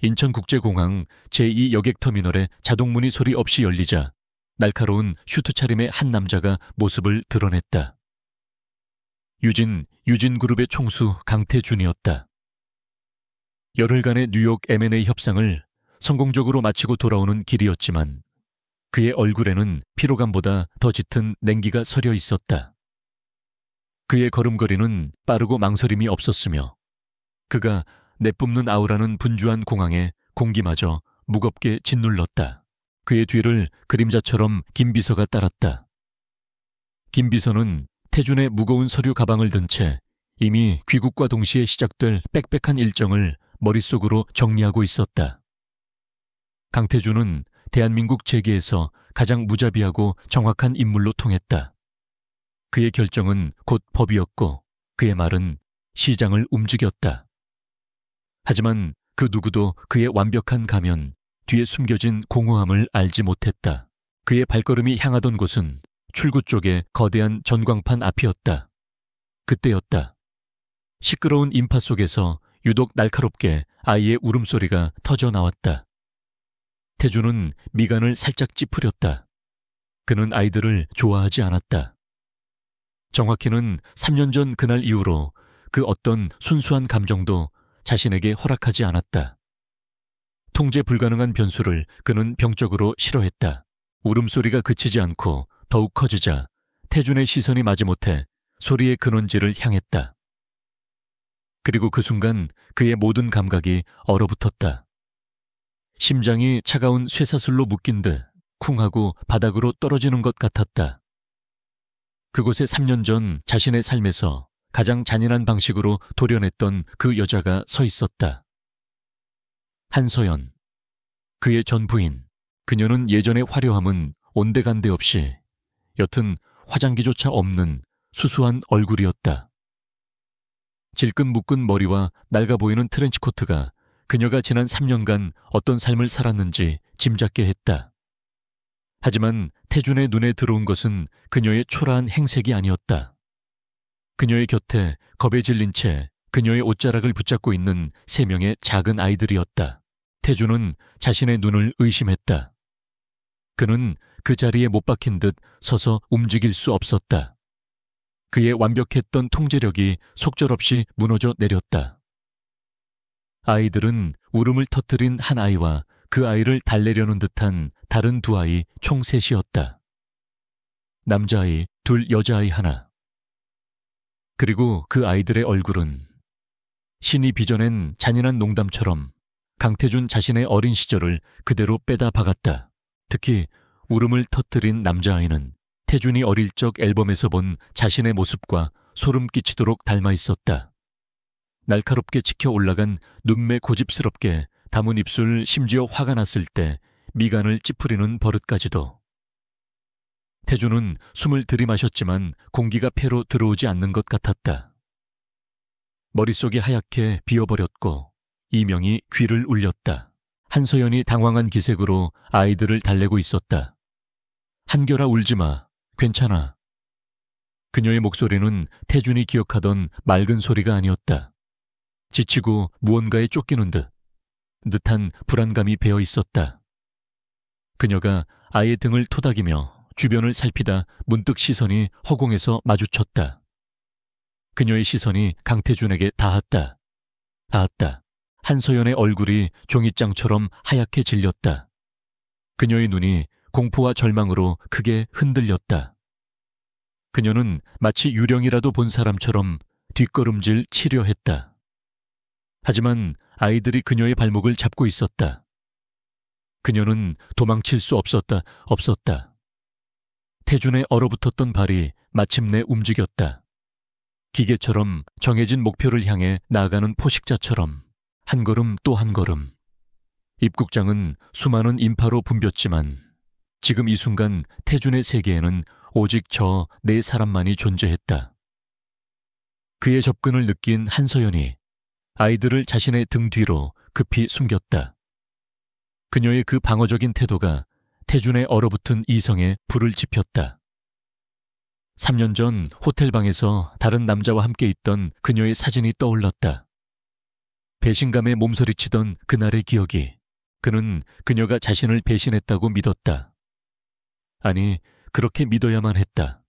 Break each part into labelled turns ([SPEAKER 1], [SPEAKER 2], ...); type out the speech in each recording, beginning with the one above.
[SPEAKER 1] 인천국제공항 제2여객터미널의 자동문이 소리 없이 열리자 날카로운 슈트 차림의 한 남자가 모습을 드러냈다. 유진그룹의 총수 강태준이었다. 열흘간의 뉴욕 M&A 협상을 성공적으로 마치고 돌아오는 길이었지만 그의 얼굴에는 피로감보다 더 짙은 냉기가 서려 있었다. 그의 걸음걸이는 빠르고 망설임이 없었으며 그가 내뿜는 아우라는 분주한 공항에 공기마저 무겁게 짓눌렀다. 그의 뒤를 그림자처럼 김 비서가 따랐다. 김 비서는 태준의 무거운 서류 가방을 든 채 이미 귀국과 동시에 시작될 빽빽한 일정을 머릿속으로 정리하고 있었다. 강태준은 대한민국 재계에서 가장 무자비하고 정확한 인물로 통했다. 그의 결정은 곧 법이었고 그의 말은 시장을 움직였다. 하지만 그 누구도 그의 완벽한 가면, 뒤에 숨겨진 공허함을 알지 못했다. 그의 발걸음이 향하던 곳은 출구 쪽의 거대한 전광판 앞이었다. 그때였다. 시끄러운 인파 속에서 유독 날카롭게 아이의 울음소리가 터져 나왔다. 태준은 미간을 살짝 찌푸렸다. 그는 아이들을 좋아하지 않았다. 정확히는 3년 전 그날 이후로 그 어떤 순수한 감정도 자신에게 허락하지 않았다. 통제 불가능한 변수를 그는 병적으로 싫어했다. 울음소리가 그치지 않고 더욱 커지자 태준의 시선이 마지못해 소리의 근원지를 향했다. 그리고 그 순간 그의 모든 감각이 얼어붙었다. 심장이 차가운 쇠사슬로 묶인 듯 쿵하고 바닥으로 떨어지는 것 같았다. 그곳에 3년 전 자신의 삶에서 가장 잔인한 방식으로 도려냈던 그 여자가 서 있었다. 한서연, 그의 전 부인. 그녀는 예전의 화려함은 온데간데 없이 여튼 화장기조차 없는 수수한 얼굴이었다. 질끈 묶은 머리와 낡아 보이는 트렌치코트가 그녀가 지난 3년간 어떤 삶을 살았는지 짐작게 했다. 하지만 태준의 눈에 들어온 것은 그녀의 초라한 행색이 아니었다. 그녀의 곁에 겁에 질린 채 그녀의 옷자락을 붙잡고 있는 3명의 작은 아이들이었다. 태준은 자신의 눈을 의심했다. 그는 그 자리에 못 박힌 듯 서서 움직일 수 없었다. 그의 완벽했던 통제력이 속절없이 무너져 내렸다. 아이들은 울음을 터뜨린 한 아이와 그 아이를 달래려는 듯한 다른 2아이 총 3이었다. 남자아이 2, 여자아이 1. 그리고 그 아이들의 얼굴은 신이 빚어낸 잔인한 농담처럼 강태준 자신의 어린 시절을 그대로 빼다 박았다. 특히 울음을 터뜨린 남자아이는 태준이 어릴 적 앨범에서 본 자신의 모습과 소름 끼치도록 닮아 있었다. 날카롭게 치켜 올라간 눈매 고집스럽게 담은 입술, 심지어 화가 났을 때 미간을 찌푸리는 버릇까지도. 태준은 숨을 들이마셨지만 공기가 폐로 들어오지 않는 것 같았다. 머릿속이 하얗게 비어버렸고 이명이 귀를 울렸다. 한서연이 당황한 기색으로 아이들을 달래고 있었다. 한결아 울지마. 괜찮아. 그녀의 목소리는 태준이 기억하던 맑은 소리가 아니었다. 지치고 무언가에 쫓기는 듯한 불안감이 배어 있었다. 그녀가 아이의 등을 토닥이며 주변을 살피다 문득 시선이 허공에서 마주쳤다. 그녀의 시선이 강태준에게 닿았다. 한서연의 얼굴이 종이장처럼 하얗게 질렸다. 그녀의 눈이 공포와 절망으로 크게 흔들렸다. 그녀는 마치 유령이라도 본 사람처럼 뒷걸음질 치려 했다. 하지만 아이들이 그녀의 발목을 잡고 있었다. 그녀는 도망칠 수 없었다. 태준의 얼어붙었던 발이 마침내 움직였다. 기계처럼 정해진 목표를 향해 나아가는 포식자처럼 한 걸음 또 한 걸음. 입국장은 수많은 인파로 붐볐지만 지금 이 순간 태준의 세계에는 오직 저 4사람만이 존재했다. 그의 접근을 느낀 한서연이 아이들을 자신의 등 뒤로 급히 숨겼다. 그녀의 그 방어적인 태도가 태준의 얼어붙은 이성에 불을 지폈다. 3년 전 호텔방에서 다른 남자와 함께 있던 그녀의 사진이 떠올랐다. 배신감에 몸서리치던 그날의 기억이 그는 그녀가 자신을 배신했다고 믿었다. 아니, 그렇게 믿어야만 했다.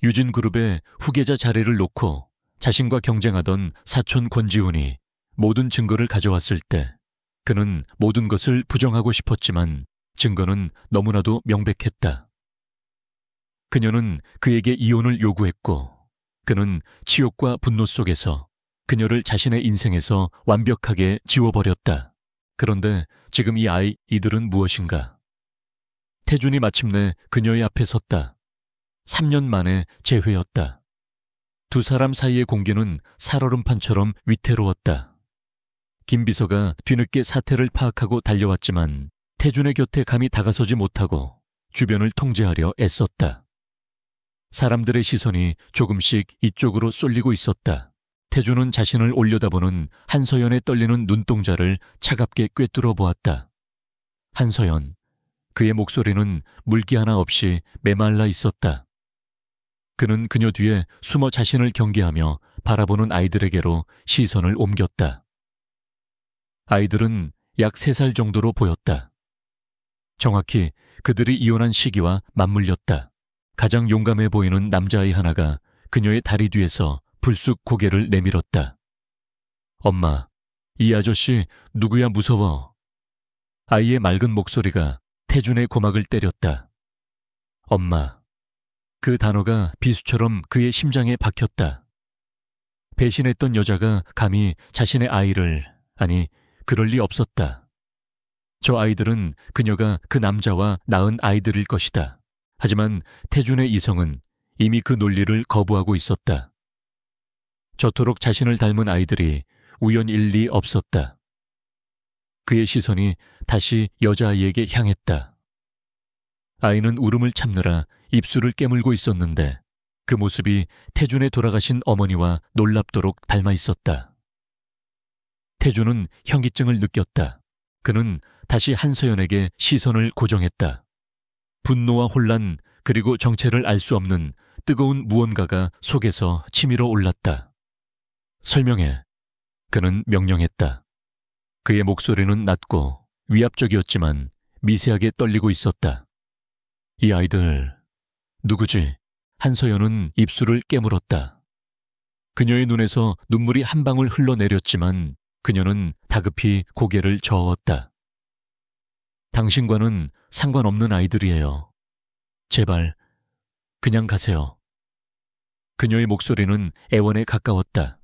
[SPEAKER 1] 유진그룹의 후계자 자리를 놓고 자신과 경쟁하던 사촌 권지훈이 모든 증거를 가져왔을 때 그는 모든 것을 부정하고 싶었지만 증거는 너무나도 명백했다. 그녀는 그에게 이혼을 요구했고 그는 치욕과 분노 속에서 그녀를 자신의 인생에서 완벽하게 지워버렸다. 그런데 지금 이들은 무엇인가? 태준이 마침내 그녀의 앞에 섰다. 3년 만에 재회였다. 두 사람 사이의 공기는 살얼음판처럼 위태로웠다. 김비서가 뒤늦게 사태를 파악하고 달려왔지만 태준의 곁에 감히 다가서지 못하고 주변을 통제하려 애썼다. 사람들의 시선이 조금씩 이쪽으로 쏠리고 있었다. 태준은 자신을 올려다보는 한서연의 떨리는 눈동자를 차갑게 꿰뚫어 보았다. 한서연, 그의 목소리는 물기 하나 없이 메말라 있었다. 그는 그녀 뒤에 숨어 자신을 경계하며 바라보는 아이들에게로 시선을 옮겼다. 아이들은 약 3살 정도로 보였다. 정확히 그들이 이혼한 시기와 맞물렸다. 가장 용감해 보이는 남자아이 하나가 그녀의 다리 뒤에서 불쑥 고개를 내밀었다. 엄마, 이 아저씨 누구야 무서워. 아이의 맑은 목소리가 태준의 고막을 때렸다. 엄마. 그 단어가 비수처럼 그의 심장에 박혔다. 배신했던 여자가 감히 자신의 아이를, 아니, 그럴 리 없었다. 저 아이들은 그녀가 그 남자와 낳은 아이들일 것이다. 하지만 태준의 이성은 이미 그 논리를 거부하고 있었다. 저토록 자신을 닮은 아이들이 우연일 리 없었다. 그의 시선이 다시 여자아이에게 향했다. 아이는 울음을 참느라 입술을 깨물고 있었는데 그 모습이 태준의 돌아가신 어머니와 놀랍도록 닮아 있었다. 태준은 현기증을 느꼈다. 그는 다시 한서연에게 시선을 고정했다. 분노와 혼란 그리고 정체를 알 수 없는 뜨거운 무언가가 속에서 치밀어 올랐다. 설명해. 그는 명령했다. 그의 목소리는 낮고 위압적이었지만 미세하게 떨리고 있었다. 이 아이들, 누구지? 한서연은 입술을 깨물었다. 그녀의 눈에서 눈물이 한 방울 흘러내렸지만 그녀는 다급히 고개를 저었다. 당신과는 상관없는 아이들이에요. 제발, 그냥 가세요. 그녀의 목소리는 애원에 가까웠다.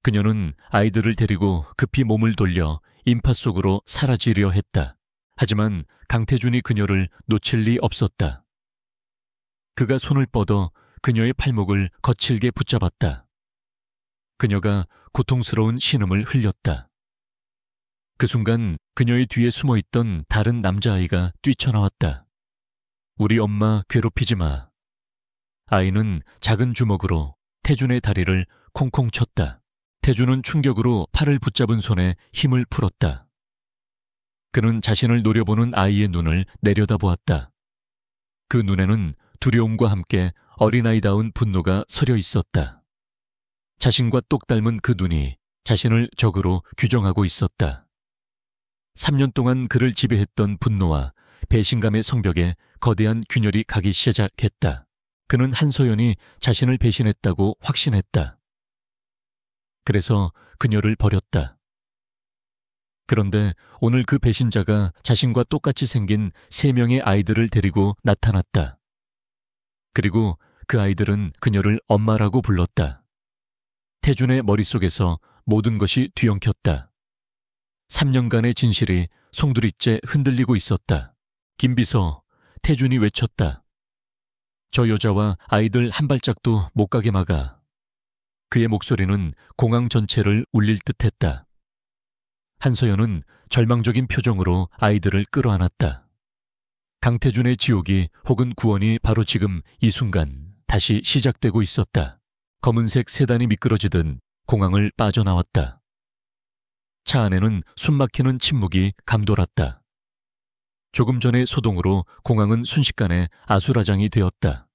[SPEAKER 1] 그녀는 아이들을 데리고 급히 몸을 돌려 인파 속으로 사라지려 했다. 하지만 강태준이 그녀를 놓칠 리 없었다. 그가 손을 뻗어 그녀의 팔목을 거칠게 붙잡았다. 그녀가 고통스러운 신음을 흘렸다. 그 순간 그녀의 뒤에 숨어있던 다른 남자아이가 뛰쳐나왔다. 우리 엄마 괴롭히지 마. 아이는 작은 주먹으로 태준의 다리를 콩콩 쳤다. 태준은 충격으로 팔을 붙잡은 손에 힘을 풀었다. 그는 자신을 노려보는 아이의 눈을 내려다보았다. 그 눈에는 두려움과 함께 어린아이다운 분노가 서려 있었다. 자신과 똑 닮은 그 눈이 자신을 적으로 규정하고 있었다. 3년 동안 그를 지배했던 분노와 배신감의 성벽에 거대한 균열이 가기 시작했다. 그는 한서연이 자신을 배신했다고 확신했다. 그래서 그녀를 버렸다. 그런데 오늘 그 배신자가 자신과 똑같이 생긴 3명의 아이들을 데리고 나타났다. 그리고 그 아이들은 그녀를 엄마라고 불렀다. 태준의 머릿속에서 모든 것이 뒤엉켰다. 3년간의 진실이 송두리째 흔들리고 있었다. 김비서, 태준이 외쳤다. 저 여자와 아이들 한 발짝도 못 가게 막아. 그의 목소리는 공항 전체를 울릴 듯했다. 한서연은 절망적인 표정으로 아이들을 끌어안았다. 강태준의 지옥이 혹은 구원이 바로 지금 이 순간 다시 시작되고 있었다. 검은색 세단이 미끄러지듯 공항을 빠져나왔다. 차 안에는 숨막히는 침묵이 감돌았다. 조금 전의 소동으로 공항은 순식간에 아수라장이 되었다.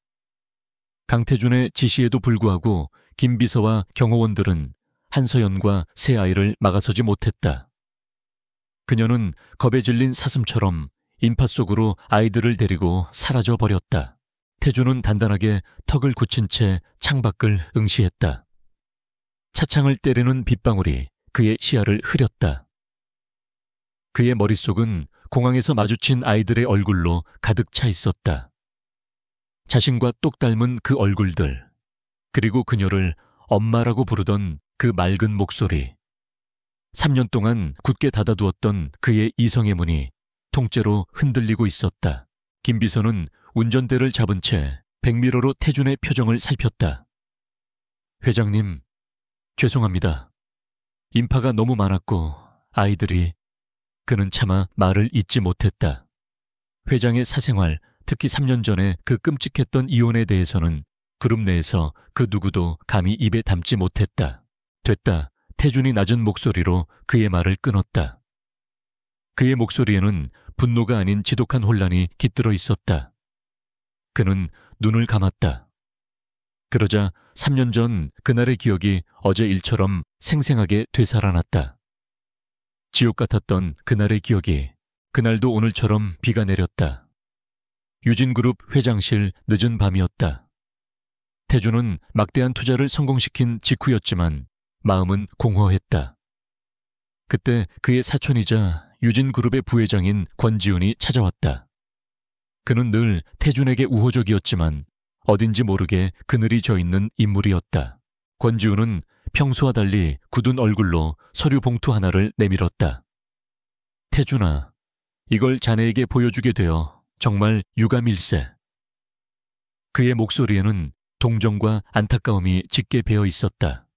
[SPEAKER 1] 강태준의 지시에도 불구하고 김비서와 경호원들은 한서연과 새 아이를 막아서지 못했다. 그녀는 겁에 질린 사슴처럼 인파 속으로 아이들을 데리고 사라져 버렸다. 태주는 단단하게 턱을 굳힌 채 창밖을 응시했다. 차창을 때리는 빗방울이 그의 시야를 흐렸다. 그의 머릿속은 공항에서 마주친 아이들의 얼굴로 가득 차 있었다. 자신과 똑 닮은 그 얼굴들, 그리고 그녀를 엄마라고 부르던 그 맑은 목소리. 3년 동안 굳게 닫아두었던 그의 이성의 문이 통째로 흔들리고 있었다. 김비서는 운전대를 잡은 채 백미러로 태준의 표정을 살폈다. 회장님, 죄송합니다. 인파가 너무 많았고 아이들이... 그는 차마 말을 잇지 못했다. 회장의 사생활, 특히 3년 전에 그 끔찍했던 이혼에 대해서는 그룹 내에서 그 누구도 감히 입에 담지 못했다. 됐다. 태준이 낮은 목소리로 그의 말을 끊었다. 그의 목소리에는 분노가 아닌 지독한 혼란이 깃들어 있었다. 그는 눈을 감았다. 그러자 3년 전 그날의 기억이 어제 일처럼 생생하게 되살아났다. 지옥 같았던 그날의 기억이 그날도 오늘처럼 비가 내렸다. 유진그룹 회장실 늦은 밤이었다. 태준은 막대한 투자를 성공시킨 직후였지만 마음은 공허했다. 그때 그의 사촌이자 유진그룹의 부회장인 권지훈이 찾아왔다. 그는 늘 태준에게 우호적이었지만 어딘지 모르게 그늘이 져 있는 인물이었다. 권지훈은 평소와 달리 굳은 얼굴로 서류 봉투 하나를 내밀었다. 태준아, 이걸 자네에게 보여주게 되어 정말 유감일세. 그의 목소리에는 동정과 안타까움이 짙게 배어 있었다.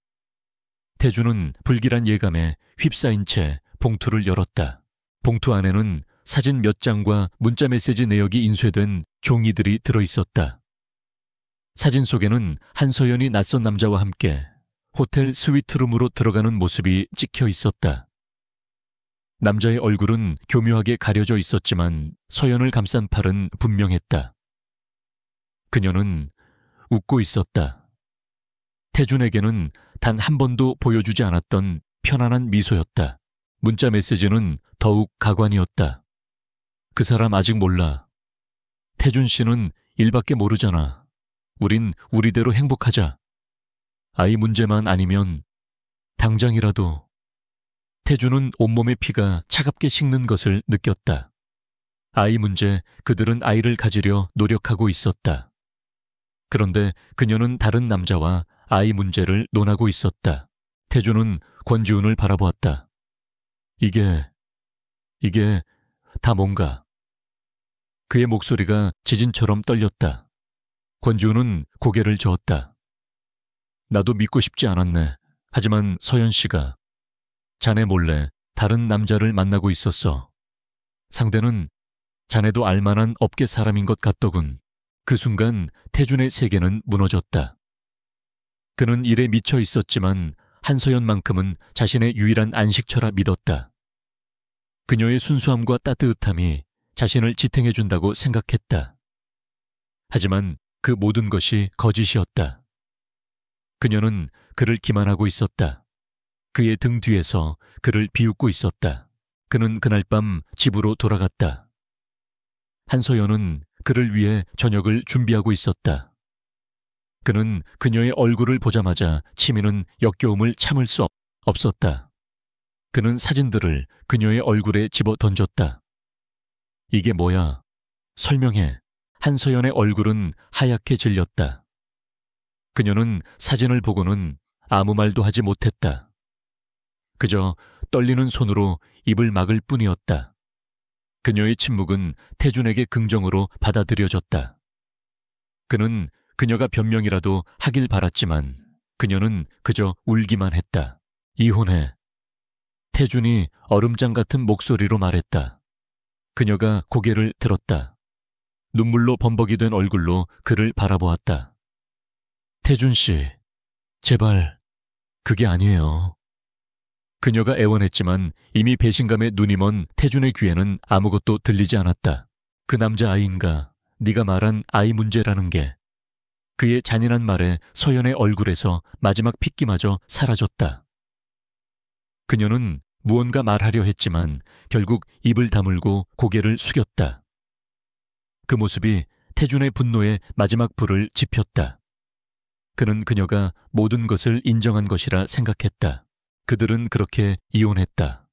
[SPEAKER 1] 태준은 불길한 예감에 휩싸인 채 봉투를 열었다. 봉투 안에는 사진 몇 장과 문자 메시지 내역이 인쇄된 종이들이 들어있었다. 사진 속에는 한서연이 낯선 남자와 함께 호텔 스위트룸으로 들어가는 모습이 찍혀 있었다. 남자의 얼굴은 교묘하게 가려져 있었지만 서연을 감싼 팔은 분명했다. 그녀는 웃고 있었다. 태준에게는 단 한 번도 보여주지 않았던 편안한 미소였다. 문자 메시지는 더욱 가관이었다. 그 사람 아직 몰라. 태준 씨는 일밖에 모르잖아. 우린 우리대로 행복하자. 아이 문제만 아니면 당장이라도. 태준은 온몸의 피가 차갑게 식는 것을 느꼈다. 아이 문제, 그들은 아이를 가지려 노력하고 있었다. 그런데 그녀는 다른 남자와 아이 문제를 논하고 있었다. 태준은 권지훈을 바라보았다. 이게 다 뭔가. 그의 목소리가 지진처럼 떨렸다. 권지훈은 고개를 저었다. 나도 믿고 싶지 않았네. 하지만 서연 씨가 자네 몰래 다른 남자를 만나고 있었어. 상대는 자네도 알만한 업계 사람인 것 같더군. 그 순간 태준의 세계는 무너졌다. 그는 일에 미쳐 있었지만 한서연만큼은 자신의 유일한 안식처라 믿었다. 그녀의 순수함과 따뜻함이 자신을 지탱해준다고 생각했다. 하지만 그 모든 것이 거짓이었다. 그녀는 그를 기만하고 있었다. 그의 등 뒤에서 그를 비웃고 있었다. 그는 그날 밤 집으로 돌아갔다. 한서연은 그를 위해 저녁을 준비하고 있었다. 그는 그녀의 얼굴을 보자마자 치미는 역겨움을 참을 수 없었다. 그는 사진들을 그녀의 얼굴에 집어 던졌다. 이게 뭐야? 설명해. 한서연의 얼굴은 하얗게 질렸다. 그녀는 사진을 보고는 아무 말도 하지 못했다. 그저 떨리는 손으로 입을 막을 뿐이었다. 그녀의 침묵은 태준에게 긍정으로 받아들여졌다. 그는 그녀가 변명이라도 하길 바랐지만 그녀는 그저 울기만 했다. 이혼해. 태준이 얼음장 같은 목소리로 말했다. 그녀가 고개를 들었다. 눈물로 범벅이 된 얼굴로 그를 바라보았다. 태준 씨, 제발 그게 아니에요. 그녀가 애원했지만 이미 배신감에 눈이 먼 태준의 귀에는 아무것도 들리지 않았다. 그 남자 아이인가, 네가 말한 아이 문제라는 게. 그의 잔인한 말에 서연의 얼굴에서 마지막 핏기마저 사라졌다. 그녀는 무언가 말하려 했지만 결국 입을 다물고 고개를 숙였다. 그 모습이 태준의 분노에 마지막 불을 지폈다. 그는 그녀가 모든 것을 인정한 것이라 생각했다. 그들은 그렇게 이혼했다.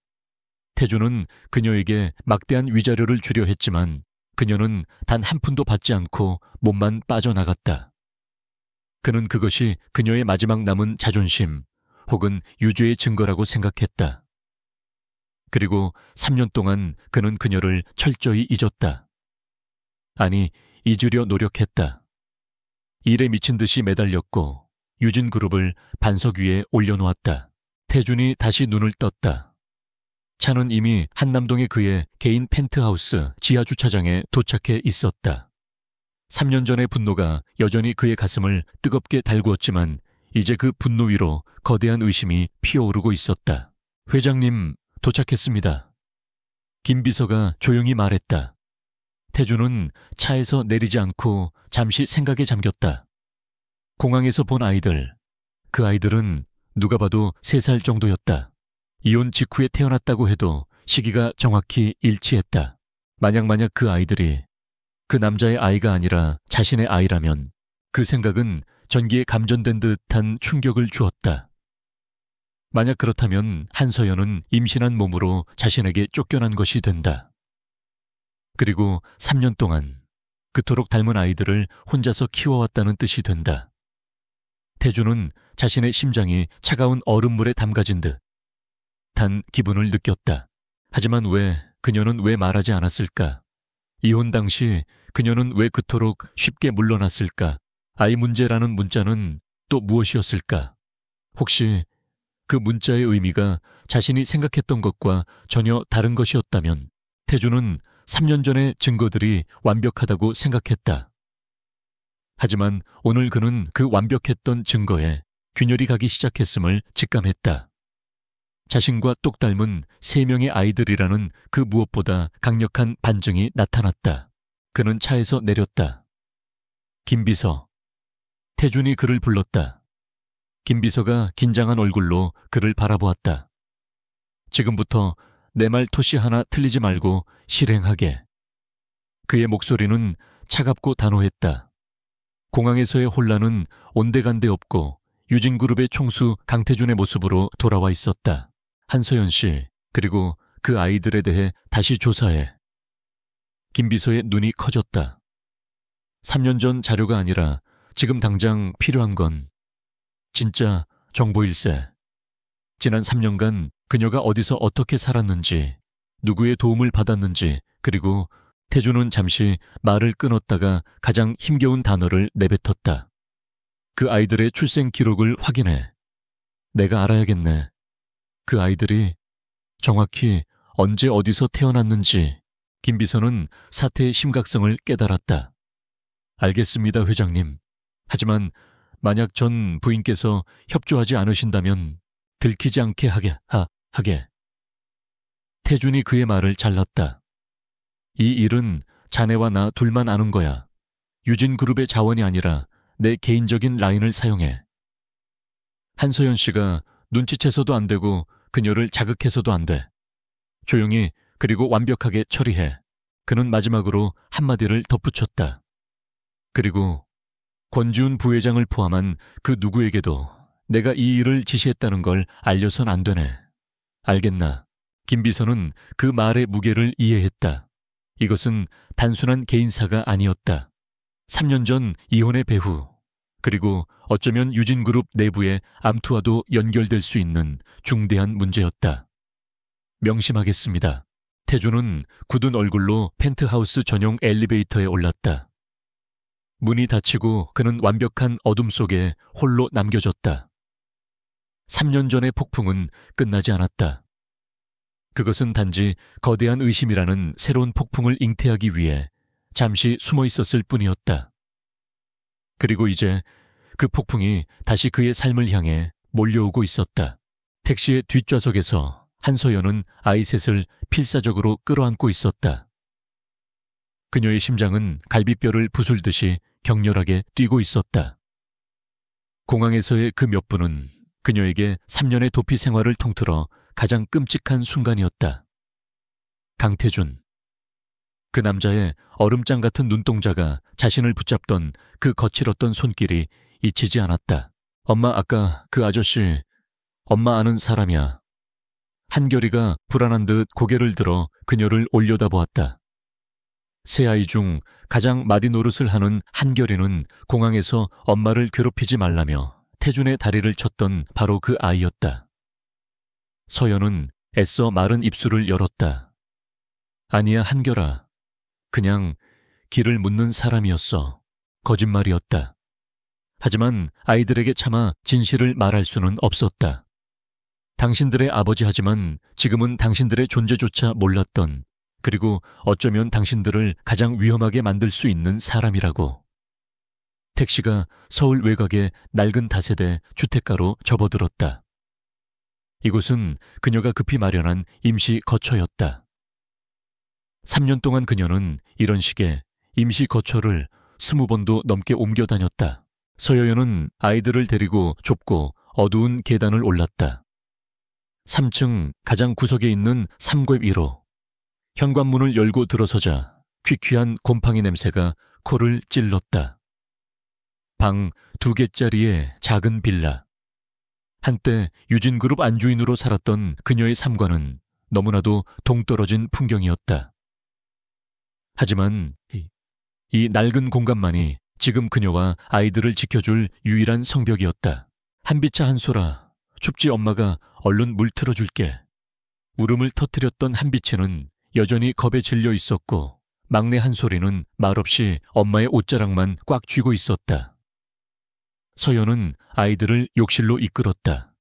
[SPEAKER 1] 태준은 그녀에게 막대한 위자료를 주려 했지만 그녀는 단 한 푼도 받지 않고 몸만 빠져나갔다. 그는 그것이 그녀의 마지막 남은 자존심 혹은 유죄의 증거라고 생각했다. 그리고 3년 동안 그는 그녀를 철저히 잊었다. 아니, 잊으려 노력했다. 일에 미친 듯이 매달렸고 유진그룹을 반석 위에 올려놓았다. 태준이 다시 눈을 떴다. 차는 이미 한남동의 그의 개인 펜트하우스 지하주차장에 도착해 있었다. 3년 전의 분노가 여전히 그의 가슴을 뜨겁게 달구었지만 이제 그 분노 위로 거대한 의심이 피어오르고 있었다. 회장님, 도착했습니다. 김 비서가 조용히 말했다. 태준은 차에서 내리지 않고 잠시 생각에 잠겼다. 공항에서 본 아이들, 그 아이들은 누가 봐도 3살 정도였다. 이혼 직후에 태어났다고 해도 시기가 정확히 일치했다. 만약 그 아이들이 그 남자의 아이가 아니라 자신의 아이라면 그 생각은 전기에 감전된 듯한 충격을 주었다. 만약 그렇다면 한서연은 임신한 몸으로 자신에게 쫓겨난 것이 된다. 그리고 3년 동안 그토록 닮은 아이들을 혼자서 키워왔다는 뜻이 된다. 태준은 자신의 심장이 차가운 얼음물에 담가진 듯한 기분을 느꼈다. 하지만 그녀는 왜 말하지 않았을까? 이혼 당시 그녀는 왜 그토록 쉽게 물러났을까? 아이 문제라는 문자는 또 무엇이었을까? 혹시 그 문자의 의미가 자신이 생각했던 것과 전혀 다른 것이었다면 태준은 3년 전의 증거들이 완벽하다고 생각했다. 하지만 오늘 그는 그 완벽했던 증거에 균열이 가기 시작했음을 직감했다. 자신과 똑 닮은 3명의 아이들이라는 그 무엇보다 강력한 반증이 나타났다. 그는 차에서 내렸다. 김비서. 태준이 그를 불렀다. 김비서가 긴장한 얼굴로 그를 바라보았다. 지금부터 내 말 토시 하나 틀리지 말고 실행하게. 그의 목소리는 차갑고 단호했다. 공항에서의 혼란은 온데간데 없고 유진그룹의 총수 강태준의 모습으로 돌아와 있었다. 한서연 씨, 그리고 그 아이들에 대해 다시 조사해. 김비서의 눈이 커졌다. 3년 전 자료가 아니라 지금 당장 필요한 건 진짜 정보일세. 지난 3년간 그녀가 어디서 어떻게 살았는지, 누구의 도움을 받았는지, 그리고 태준은 잠시 말을 끊었다가 가장 힘겨운 단어를 내뱉었다. 그 아이들의 출생 기록을 확인해. 내가 알아야겠네. 그 아이들이 정확히 언제 어디서 태어났는지. 김비서는 사태의 심각성을 깨달았다. 알겠습니다, 회장님. 하지만 만약 전 부인께서 협조하지 않으신다면 들키지 않게 하게. 태준이 그의 말을 잘랐다. 이 일은 자네와 나 둘만 아는 거야. 유진그룹의 자원이 아니라 내 개인적인 라인을 사용해. 한서연 씨가 눈치채서도 안 되고 그녀를 자극해서도 안 돼. 조용히 그리고 완벽하게 처리해. 그는 마지막으로 한마디를 덧붙였다. 그리고 권지훈 부회장을 포함한 그 누구에게도 내가 이 일을 지시했다는 걸 알려선 안 되네. 알겠나? 김비서는 그 말의 무게를 이해했다. 이것은 단순한 개인사가 아니었다. 3년 전 이혼의 배후, 그리고 어쩌면 유진그룹 내부의 암투와도 연결될 수 있는 중대한 문제였다. 명심하겠습니다. 태준은 굳은 얼굴로 펜트하우스 전용 엘리베이터에 올랐다. 문이 닫히고 그는 완벽한 어둠 속에 홀로 남겨졌다. 3년 전의 폭풍은 끝나지 않았다. 그것은 단지 거대한 의심이라는 새로운 폭풍을 잉태하기 위해 잠시 숨어 있었을 뿐이었다. 그리고 이제 그 폭풍이 다시 그의 삶을 향해 몰려오고 있었다. 택시의 뒷좌석에서 한서연은 아이 셋을 필사적으로 끌어안고 있었다. 그녀의 심장은 갈비뼈를 부술듯이 격렬하게 뛰고 있었다. 공항에서의 그 몇 분은 그녀에게 3년의 도피 생활을 통틀어 가장 끔찍한 순간이었다. 강태준. 그 남자의 얼음장 같은 눈동자가 자신을 붙잡던 그 거칠었던 손길이 잊히지 않았다. 엄마, 아까 그 아저씨, 엄마 아는 사람이야. 한결이가 불안한 듯 고개를 들어 그녀를 올려다보았다. 세 아이 중 가장 마디 노릇을 하는 한결이는 공항에서 엄마를 괴롭히지 말라며 태준의 다리를 쳤던 바로 그 아이였다. 서연은 애써 마른 입술을 열었다. 아니야, 한결아. 그냥 길을 묻는 사람이었어. 거짓말이었다. 하지만 아이들에게 차마 진실을 말할 수는 없었다. 당신들의 아버지, 하지만 지금은 당신들의 존재조차 몰랐던, 그리고 어쩌면 당신들을 가장 위험하게 만들 수 있는 사람이라고. 택시가 서울 외곽의 낡은 다세대 주택가로 접어들었다. 이곳은 그녀가 급히 마련한 임시 거처였다. 3년 동안 그녀는 이런 식의 임시 거처를 20번도 넘게 옮겨 다녔다. 서여연은 아이들을 데리고 좁고 어두운 계단을 올랐다. 3층 가장 구석에 있는 3곶 1호. 현관문을 열고 들어서자 퀴퀴한 곰팡이 냄새가 코를 찔렀다. 방 2개짜리의 작은 빌라. 한때 유진그룹 안주인으로 살았던 그녀의 삶과는 너무나도 동떨어진 풍경이었다. 하지만 이 낡은 공간만이 지금 그녀와 아이들을 지켜줄 유일한 성벽이었다. 한비차 한소라, 춥지 엄마가 얼른 물 틀어줄게. 울음을 터뜨렸던 한비치는 여전히 겁에 질려 있었고, 막내 한소리는 말없이 엄마의 옷자락만 꽉 쥐고 있었다. 서연은 아이들을 욕실로 이끌었다.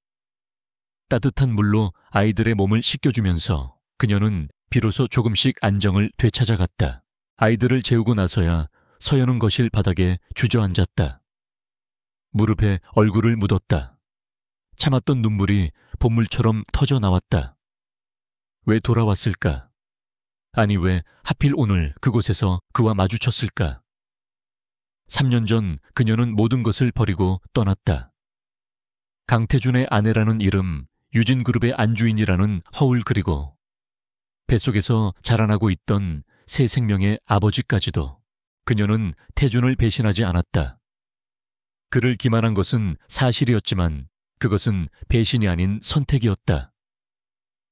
[SPEAKER 1] 따뜻한 물로 아이들의 몸을 씻겨주면서 그녀는 비로소 조금씩 안정을 되찾아갔다. 아이들을 재우고 나서야 서연은 거실 바닥에 주저앉았다. 무릎에 얼굴을 묻었다. 참았던 눈물이 봇물처럼 터져 나왔다. 왜 돌아왔을까? 아니, 왜 하필 오늘 그곳에서 그와 마주쳤을까? 3년 전 그녀는 모든 것을 버리고 떠났다. 강태준의 아내라는 이름, 유진그룹의 안주인이라는 허울, 그리고 뱃속에서 자라나고 있던 새 생명의 아버지까지도. 그녀는 태준을 배신하지 않았다. 그를 기만한 것은 사실이었지만 그것은 배신이 아닌 선택이었다.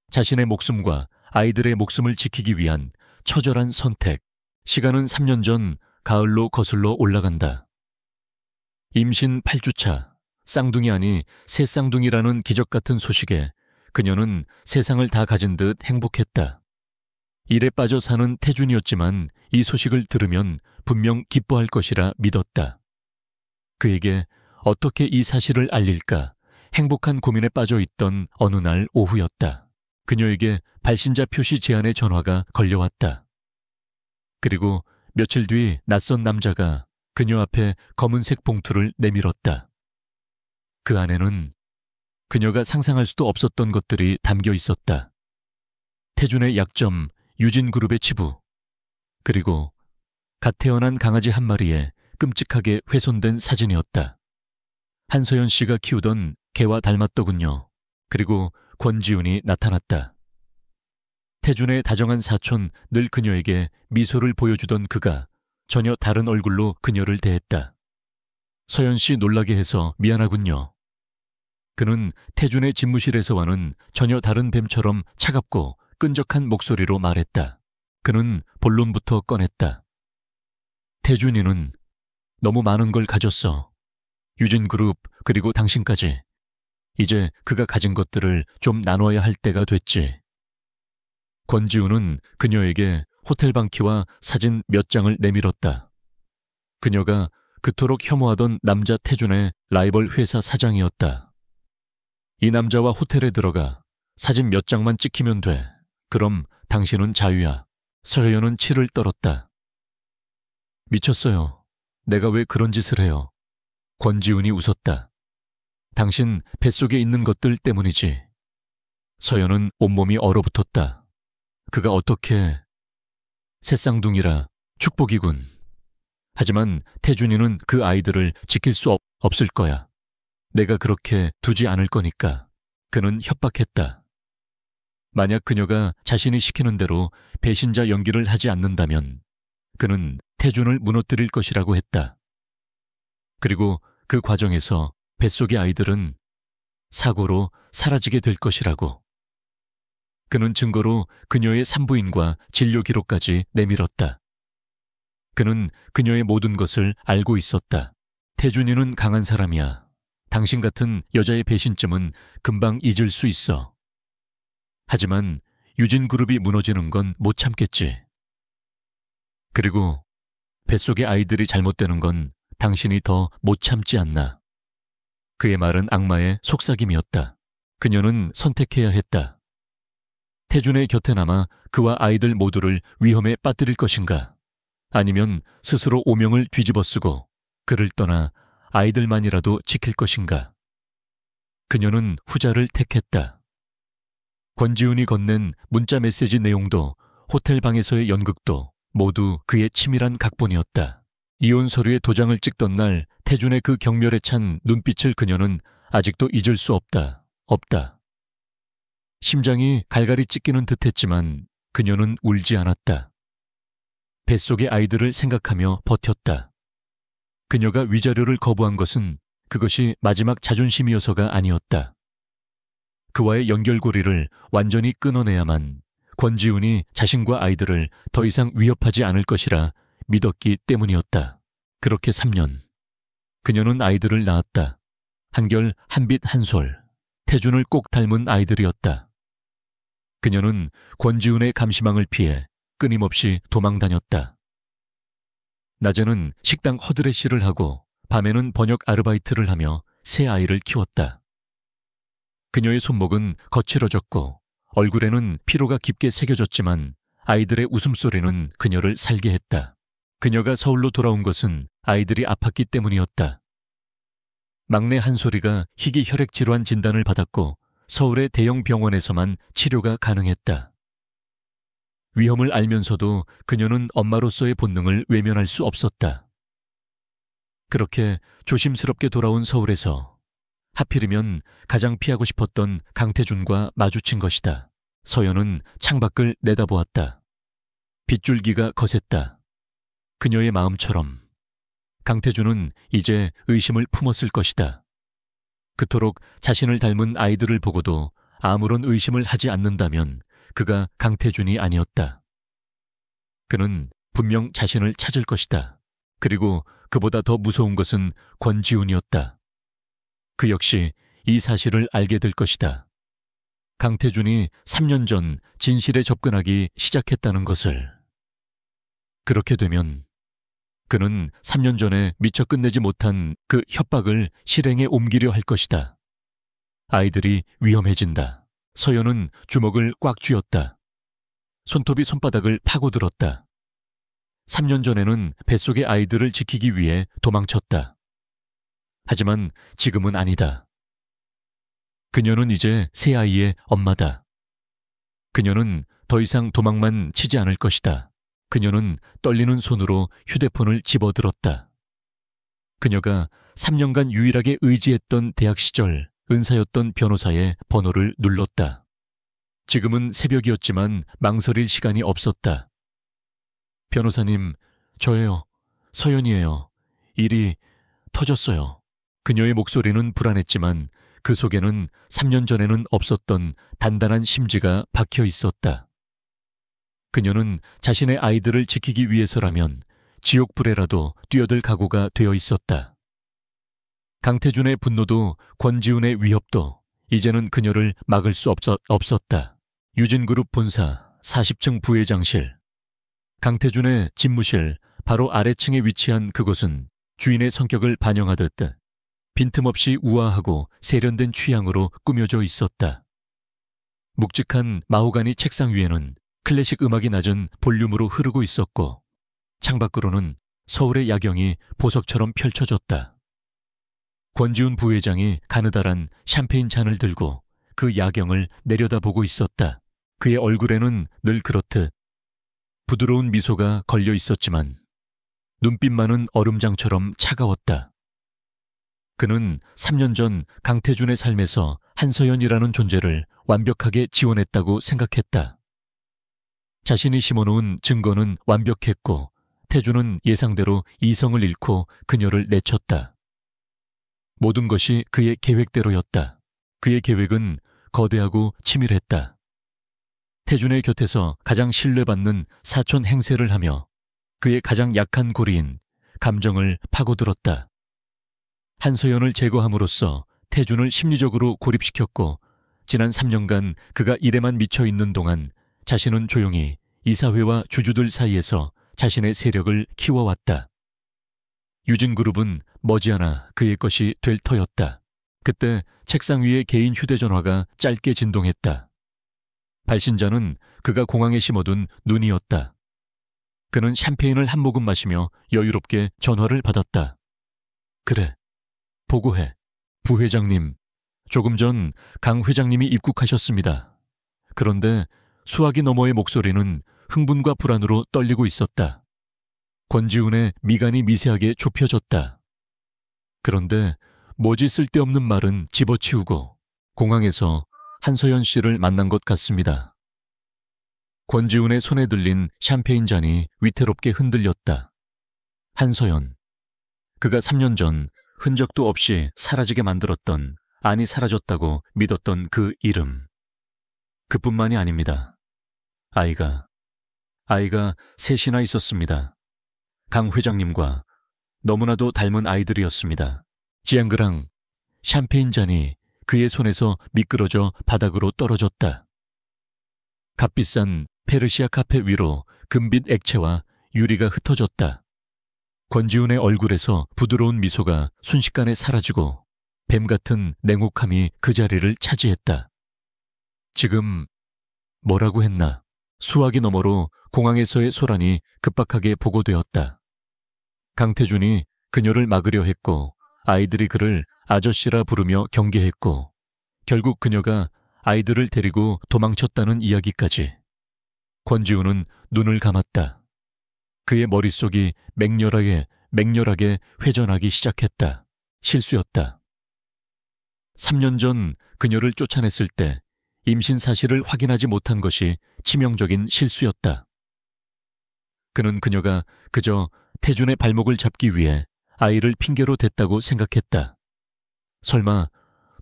[SPEAKER 1] 자신의 목숨과 아이들의 목숨을 지키기 위한 처절한 선택. 시간은 3년 전 가을로 거슬러 올라간다. 임신 8주차, 쌍둥이 아니 새 쌍둥이라는 기적 같은 소식에 그녀는 세상을 다 가진 듯 행복했다. 일에 빠져 사는 태준이었지만 이 소식을 들으면 분명 기뻐할 것이라 믿었다. 그에게 어떻게 이 사실을 알릴까 행복한 고민에 빠져 있던 어느 날 오후였다. 그녀에게 발신자 표시 제안의 전화가 걸려왔다. 그리고 며칠 뒤 낯선 남자가 그녀 앞에 검은색 봉투를 내밀었다. 그 안에는 그녀가 상상할 수도 없었던 것들이 담겨 있었다. 태준의 약점, 유진그룹의 치부, 그리고 갓 태어난 강아지 한 마리에 끔찍하게 훼손된 사진이었다. 한서연 씨가 키우던 개와 닮았더군요. 그리고 권지훈이 나타났다. 태준의 다정한 사촌, 늘 그녀에게 미소를 보여주던 그가 전혀 다른 얼굴로 그녀를 대했다. 서연 씨 놀라게 해서 미안하군요. 그는 태준의 집무실에서와는 전혀 다른 뱀처럼 차갑고 끈적한 목소리로 말했다. 그는 본론부터 꺼냈다. 태준이는 너무 많은 걸 가졌어. 유진그룹, 그리고 당신까지. 이제 그가 가진 것들을 좀 나눠야 할 때가 됐지. 권지우는 그녀에게 호텔방 키와 사진 몇 장을 내밀었다. 그녀가 그토록 혐오하던 남자 태준의 라이벌 회사 사장이었다. 이 남자와 호텔에 들어가 사진 몇 장만 찍히면 돼. 그럼 당신은 자유야. 서여연은 치를 떨었다. 미쳤어요. 내가 왜 그런 짓을 해요. 권지훈이 웃었다. 당신 뱃속에 있는 것들 때문이지. 서연은 온몸이 얼어붙었다. 그가 어떻게... 새쌍둥이라 축복이군. 하지만 태준이는 그 아이들을 지킬 수 없을 거야. 내가 그렇게 두지 않을 거니까. 그는 협박했다. 만약 그녀가 자신이 시키는 대로 배신자 연기를 하지 않는다면 그는 태준을 무너뜨릴 것이라고 했다. 그리고 그 과정에서 뱃속의 아이들은 사고로 사라지게 될 것이라고. 그는 증거로 그녀의 산부인과 진료 기록까지 내밀었다. 그는 그녀의 모든 것을 알고 있었다. 태준이는 강한 사람이야. 당신 같은 여자의 배신쯤은 금방 잊을 수 있어. 하지만 유진그룹이 무너지는 건 못 참겠지. 그리고 뱃속의 아이들이 잘못되는 건 당신이 더 못 참지 않나. 그의 말은 악마의 속삭임이었다. 그녀는 선택해야 했다. 태준의 곁에 남아 그와 아이들 모두를 위험에 빠뜨릴 것인가? 아니면 스스로 오명을 뒤집어쓰고 그를 떠나 아이들만이라도 지킬 것인가? 그녀는 후자를 택했다. 권지훈이 건넨 문자 메시지 내용도 호텔 방에서의 연극도 모두 그의 치밀한 각본이었다. 이혼 서류에 도장을 찍던 날 태준의 그 경멸에 찬 눈빛을 그녀는 아직도 잊을 수 없다. 심장이 갈갈이 찢기는 듯했지만 그녀는 울지 않았다. 뱃속의 아이들을 생각하며 버텼다. 그녀가 위자료를 거부한 것은 그것이 마지막 자존심이어서가 아니었다. 그와의 연결고리를 완전히 끊어내야만 권지훈이 자신과 아이들을 더 이상 위협하지 않을 것이라 믿었기 때문이었다. 그렇게 3년. 그녀는 아이들을 낳았다. 한결 한빛 한솔, 태준을 꼭 닮은 아이들이었다. 그녀는 권지훈의 감시망을 피해 끊임없이 도망다녔다. 낮에는 식당 허드레시를 하고 밤에는 번역 아르바이트를 하며 새 아이를 키웠다. 그녀의 손목은 거칠어졌고 얼굴에는 피로가 깊게 새겨졌지만 아이들의 웃음소리는 그녀를 살게 했다. 그녀가 서울로 돌아온 것은 아이들이 아팠기 때문이었다. 막내 한솔이가 희귀 혈액 질환 진단을 받았고 서울의 대형 병원에서만 치료가 가능했다. 위험을 알면서도 그녀는 엄마로서의 본능을 외면할 수 없었다. 그렇게 조심스럽게 돌아온 서울에서 하필이면 가장 피하고 싶었던 강태준과 마주친 것이다. 서연은 창밖을 내다보았다. 빗줄기가 거셌다. 그녀의 마음처럼 강태준은 이제 의심을 품었을 것이다. 그토록 자신을 닮은 아이들을 보고도 아무런 의심을 하지 않는다면 그가 강태준이 아니었다. 그는 분명 자신을 찾을 것이다. 그리고 그보다 더 무서운 것은 권지훈이었다. 그 역시 이 사실을 알게 될 것이다. 강태준이 3년 전 진실에 접근하기 시작했다는 것을. 그렇게 되면 그는 3년 전에 미처 끝내지 못한 그 협박을 실행에 옮기려 할 것이다. 아이들이 위험해진다. 서연은 주먹을 꽉 쥐었다. 손톱이 손바닥을 파고들었다. 3년 전에는 뱃속의 아이들을 지키기 위해 도망쳤다. 하지만 지금은 아니다. 그녀는 이제 새 아이의 엄마다. 그녀는 더 이상 도망만 치지 않을 것이다. 그녀는 떨리는 손으로 휴대폰을 집어들었다. 그녀가 3년간 유일하게 의지했던 대학 시절 은사였던 변호사의 번호를 눌렀다. 지금은 새벽이었지만 망설일 시간이 없었다. 변호사님, 저예요. 서연이에요. 일이 터졌어요. 그녀의 목소리는 불안했지만 그 속에는 3년 전에는 없었던 단단한 심지가 박혀 있었다. 그녀는 자신의 아이들을 지키기 위해서라면 지옥불에라도 뛰어들 각오가 되어 있었다. 강태준의 분노도 권지훈의 위협도 이제는 그녀를 막을 수 없었다. 유진그룹 본사 40층 부회장실. 강태준의 집무실 바로 아래층에 위치한 그곳은 주인의 성격을 반영하듯 빈틈없이 우아하고 세련된 취향으로 꾸며져 있었다. 묵직한 마호가니 책상 위에는 클래식 음악이 낮은 볼륨으로 흐르고 있었고 창밖으로는 서울의 야경이 보석처럼 펼쳐졌다. 권지훈 부회장이 가느다란 샴페인 잔을 들고 그 야경을 내려다보고 있었다. 그의 얼굴에는 늘 그렇듯 부드러운 미소가 걸려 있었지만 눈빛만은 얼음장처럼 차가웠다. 그는 3년 전 강태준의 삶에서 한서연이라는 존재를 완벽하게 지원했다고 생각했다. 자신이 심어놓은 증거는 완벽했고 태준은 예상대로 이성을 잃고 그녀를 내쳤다. 모든 것이 그의 계획대로였다. 그의 계획은 거대하고 치밀했다. 태준의 곁에서 가장 신뢰받는 사촌 행세를 하며 그의 가장 약한 고리인 감정을 파고들었다. 한서연을 제거함으로써 태준을 심리적으로 고립시켰고 지난 3년간 그가 일에만 미쳐 있는 동안 자신은 조용히 이사회와 주주들 사이에서 자신의 세력을 키워왔다. 유진그룹은 머지않아 그의 것이 될 터였다. 그때 책상 위에 개인 휴대전화가 짧게 진동했다. 발신자는 그가 공항에 심어둔 눈이었다. 그는 샴페인을 한 모금 마시며 여유롭게 전화를 받았다. 그래, 보고해. 부회장님, 조금 전 강 회장님이 입국하셨습니다. 그런데 수화기 너머의 목소리는 흥분과 불안으로 떨리고 있었다. 권지훈의 미간이 미세하게 좁혀졌다. 그런데 뭐지 쓸데없는 말은 집어치우고 공항에서 한서연 씨를 만난 것 같습니다. 권지훈의 손에 들린 샴페인 잔이 위태롭게 흔들렸다. 한서연. 그가 3년 전 흔적도 없이 사라지게 만들었던, 아니 사라졌다고 믿었던 그 이름. 그뿐만이 아닙니다. 아이가 셋이나 있었습니다. 강 회장님과 너무나도 닮은 아이들이었습니다. 지앙그랑 샴페인 잔이 그의 손에서 미끄러져 바닥으로 떨어졌다. 값비싼 페르시아 카페 위로 금빛 액체와 유리가 흩어졌다. 권지훈의 얼굴에서 부드러운 미소가 순식간에 사라지고 뱀 같은 냉혹함이 그 자리를 차지했다. 지금 뭐라고 했나? 수화기 너머로 공항에서의 소란이 급박하게 보고되었다. 강태준이 그녀를 막으려 했고 아이들이 그를 아저씨라 부르며 경계했고 결국 그녀가 아이들을 데리고 도망쳤다는 이야기까지. 권지훈은 눈을 감았다. 그의 머릿속이 맹렬하게 회전하기 시작했다. 실수였다. 3년 전 그녀를 쫓아냈을 때 임신 사실을 확인하지 못한 것이 치명적인 실수였다. 그는 그녀가 그저 태준의 발목을 잡기 위해 아이를 핑계로 댔다고 생각했다. 설마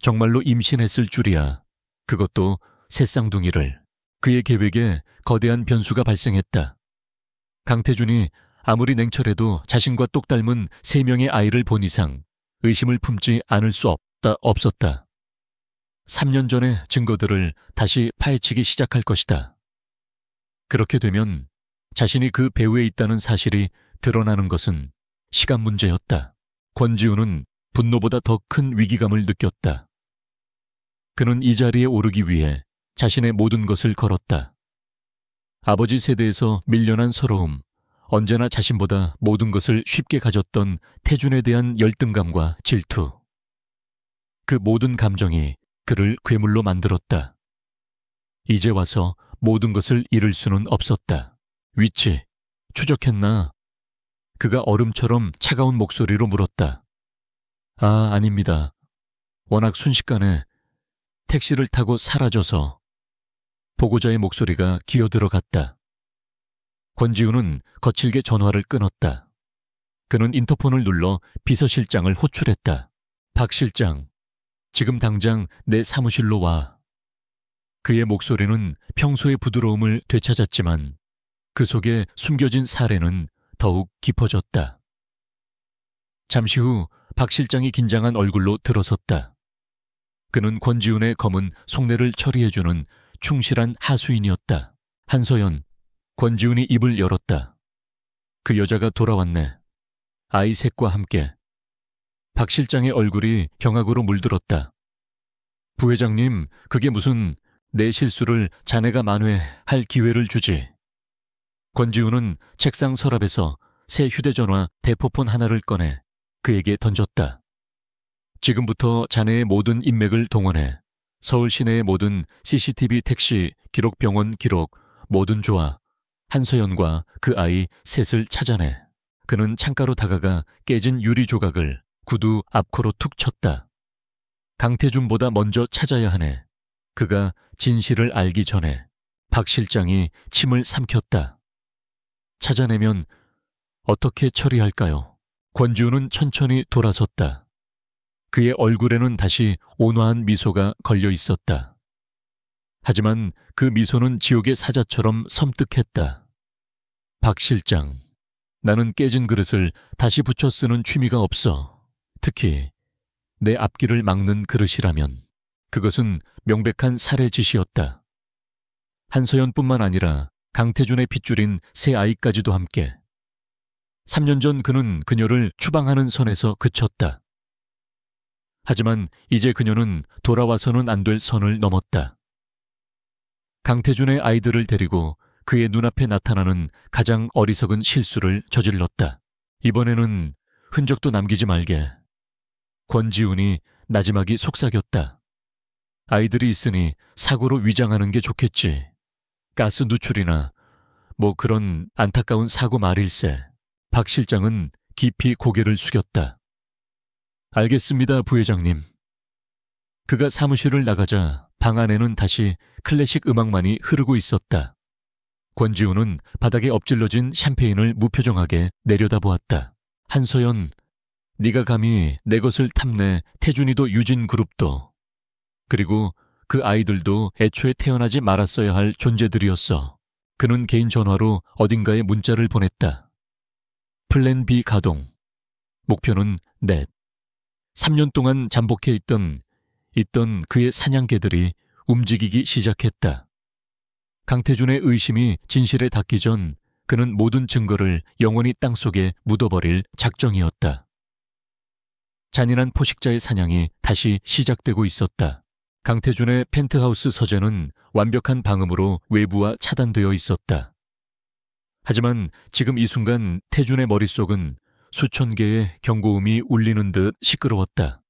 [SPEAKER 1] 정말로 임신했을 줄이야. 그것도 새 쌍둥이를. 그의 계획에 거대한 변수가 발생했다. 강태준이 아무리 냉철해도 자신과 똑 닮은 3명의 아이를 본 이상 의심을 품지 않을 수 없었다. 3년 전의 증거들을 다시 파헤치기 시작할 것이다. 그렇게 되면 자신이 그 배후에 있다는 사실이 드러나는 것은 시간 문제였다. 권지훈은 분노보다 더 큰 위기감을 느꼈다. 그는 이 자리에 오르기 위해 자신의 모든 것을 걸었다. 아버지 세대에서 밀려난 서러움, 언제나 자신보다 모든 것을 쉽게 가졌던 태준에 대한 열등감과 질투. 그 모든 감정이 그를 괴물로 만들었다. 이제 와서 모든 것을 잃을 수는 없었다. 위치, 추적했나? 그가 얼음처럼 차가운 목소리로 물었다. 아닙니다. 워낙 순식간에 택시를 타고 사라져서. 보고자의 목소리가 기어들어갔다. 권지훈은 거칠게 전화를 끊었다. 그는 인터폰을 눌러 비서실장을 호출했다. 박 실장, 지금 당장 내 사무실로 와. 그의 목소리는 평소의 부드러움을 되찾았지만 그 속에 숨겨진 사례는 더욱 깊어졌다. 잠시 후 박 실장이 긴장한 얼굴로 들어섰다. 그는 권지훈의 검은 속내를 처리해주는 충실한 하수인이었다. 한서연, 권지훈이 입을 열었다. 그 여자가 돌아왔네. 아이 셋과 함께. 박 실장의 얼굴이 경악으로 물들었다. 부회장님, 그게 무슨 내 실수를 자네가 만회할 기회를 주지. 권지훈은 책상 서랍에서 새 휴대전화 대포폰 하나를 꺼내 그에게 던졌다. 지금부터 자네의 모든 인맥을 동원해 서울 시내의 모든 CCTV 택시 기록 병원 기록 뭐든 좋아. 한서연과 그 아이 셋을 찾아내. 그는 창가로 다가가 깨진 유리 조각을 구두 앞코로 툭 쳤다. 강태준보다 먼저 찾아야 하네. 그가 진실을 알기 전에. 박 실장이 침을 삼켰다. 찾아내면 어떻게 처리할까요? 권지우는 천천히 돌아섰다. 그의 얼굴에는 다시 온화한 미소가 걸려 있었다. 하지만 그 미소는 지옥의 사자처럼 섬뜩했다. 박 실장, 나는 깨진 그릇을 다시 붙여 쓰는 취미가 없어. 특히 내 앞길을 막는 그릇이라면 그것은 명백한 살해 짓이었다. 한서연뿐만 아니라 강태준의 핏줄인 세 아이까지도 함께. 3년 전 그는 그녀를 추방하는 선에서 그쳤다. 하지만 이제 그녀는 돌아와서는 안 될 선을 넘었다. 강태준의 아이들을 데리고 그의 눈앞에 나타나는 가장 어리석은 실수를 저질렀다. 이번에는 흔적도 남기지 말게. 권지훈이 나지막이 속삭였다. 아이들이 있으니 사고로 위장하는 게 좋겠지. 가스 누출이나 뭐 그런 안타까운 사고 말일세. 박 실장은 깊이 고개를 숙였다. 알겠습니다, 부회장님. 그가 사무실을 나가자 방 안에는 다시 클래식 음악만이 흐르고 있었다. 권지우는 바닥에 엎질러진 샴페인을 무표정하게 내려다보았다. 한서연, 네가 감히 내 것을 탐내. 태준이도 유진그룹도. 그리고 그 아이들도 애초에 태어나지 말았어야 할 존재들이었어. 그는 개인 전화로 어딘가에 문자를 보냈다. 플랜 B 가동. 목표는 넷. 3년 동안 잠복해 있던 그의 사냥개들이 움직이기 시작했다. 강태준의 의심이 진실에 닿기 전 그는 모든 증거를 영원히 땅속에 묻어버릴 작정이었다. 잔인한 포식자의 사냥이 다시 시작되고 있었다. 강태준의 펜트하우스 서재는 완벽한 방음으로 외부와 차단되어 있었다. 하지만 지금 이 순간 태준의 머릿속은 수천 개의 경고음이 울리는 듯 시끄러웠다.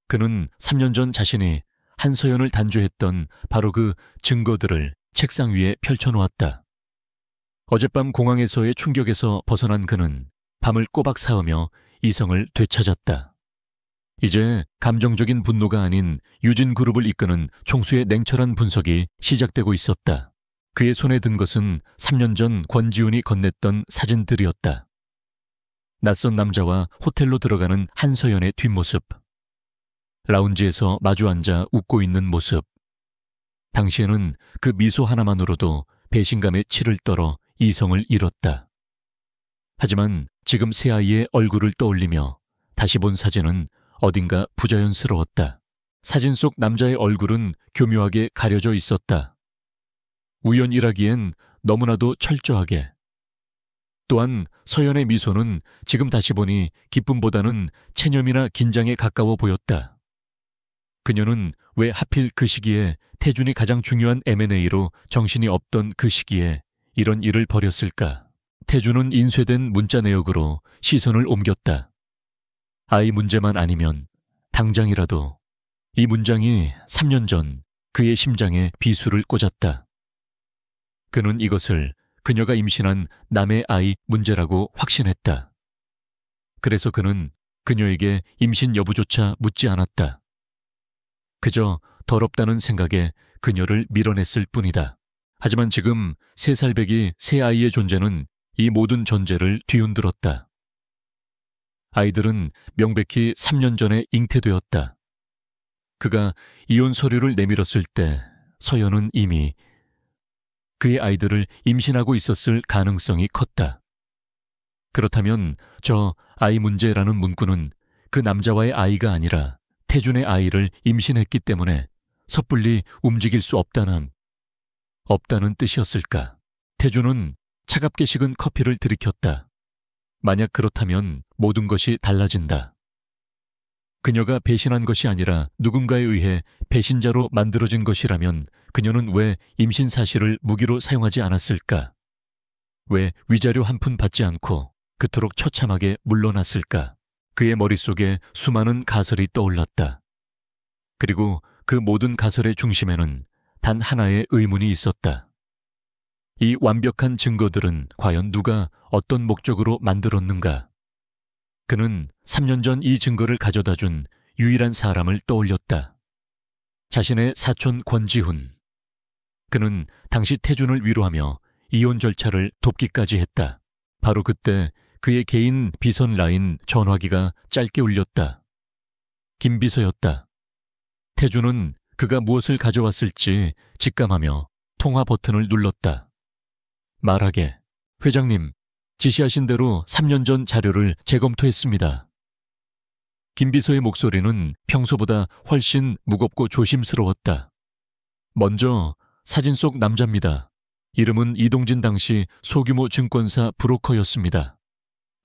[SPEAKER 1] 그는 3년 전 자신이 한서연을 단죄했던 바로 그 증거들을 책상 위에 펼쳐놓았다. 어젯밤 공항에서의 충격에서 벗어난 그는 밤을 꼬박 새우며 이성을 되찾았다. 이제 감정적인 분노가 아닌 유진그룹을 이끄는 총수의 냉철한 분석이 시작되고 있었다. 그의 손에 든 것은 3년 전 권지훈이 건넸던 사진들이었다. 낯선 남자와 호텔로 들어가는 한서연의 뒷모습. 라운지에서 마주 앉아 웃고 있는 모습. 당시에는 그 미소 하나만으로도 배신감에 치를 떨어 이성을 잃었다. 하지만 지금 새 아이의 얼굴을 떠올리며 다시 본 사진은 어딘가 부자연스러웠다. 사진 속 남자의 얼굴은 교묘하게 가려져 있었다. 우연이라기엔 너무나도 철저하게. 또한 서연의 미소는 지금 다시 보니 기쁨보다는 체념이나 긴장에 가까워 보였다. 그녀는 왜 하필 그 시기에 태준이 가장 중요한 M&A로 정신이 없던 그 시기에 이런 일을 벌였을까? 태준은 인쇄된 문자 내역으로 시선을 옮겼다. 아이 문제만 아니면 당장이라도. 이 문장이 3년 전 그의 심장에 비수를 꽂았다. 그는 이것을 그녀가 임신한 남의 아이 문제라고 확신했다. 그래서 그는 그녀에게 임신 여부조차 묻지 않았다. 그저 더럽다는 생각에 그녀를 밀어냈을 뿐이다. 하지만 지금 3살배기 새 아이의 존재는 이 모든 전제를 뒤흔들었다. 아이들은 명백히 3년 전에 잉태되었다. 그가 이혼 서류를 내밀었을 때 서연은 이미 그의 아이들을 임신하고 있었을 가능성이 컸다. 그렇다면 저 아이 문제라는 문구는 그 남자와의 아이가 아니라 태준의 아이를 임신했기 때문에 섣불리 움직일 수 없다는 뜻이었을까? 태준은 차갑게 식은 커피를 들이켰다. 만약 그렇다면 모든 것이 달라진다. 그녀가 배신한 것이 아니라 누군가에 의해 배신자로 만들어진 것이라면 그녀는 왜 임신 사실을 무기로 사용하지 않았을까? 왜 위자료 한 푼 받지 않고 그토록 처참하게 물러났을까? 그의 머릿속에 수많은 가설이 떠올랐다. 그리고 그 모든 가설의 중심에는 단 하나의 의문이 있었다. 이 완벽한 증거들은 과연 누가 어떤 목적으로 만들었는가? 그는 3년 전 이 증거를 가져다 준 유일한 사람을 떠올렸다. 자신의 사촌 권지훈. 그는 당시 태준을 위로하며 이혼 절차를 돕기까지 했다. 바로 그때 그의 개인 비선 라인 전화기가 짧게 울렸다. 김비서였다. 태준은 그가 무엇을 가져왔을지 직감하며 통화 버튼을 눌렀다. 말하게. 회장님, 지시하신 대로 3년 전 자료를 재검토했습니다. 김비서의 목소리는 평소보다 훨씬 무겁고 조심스러웠다. 먼저 사진 속 남자입니다. 이름은 이동진 당시 소규모 증권사 브로커였습니다.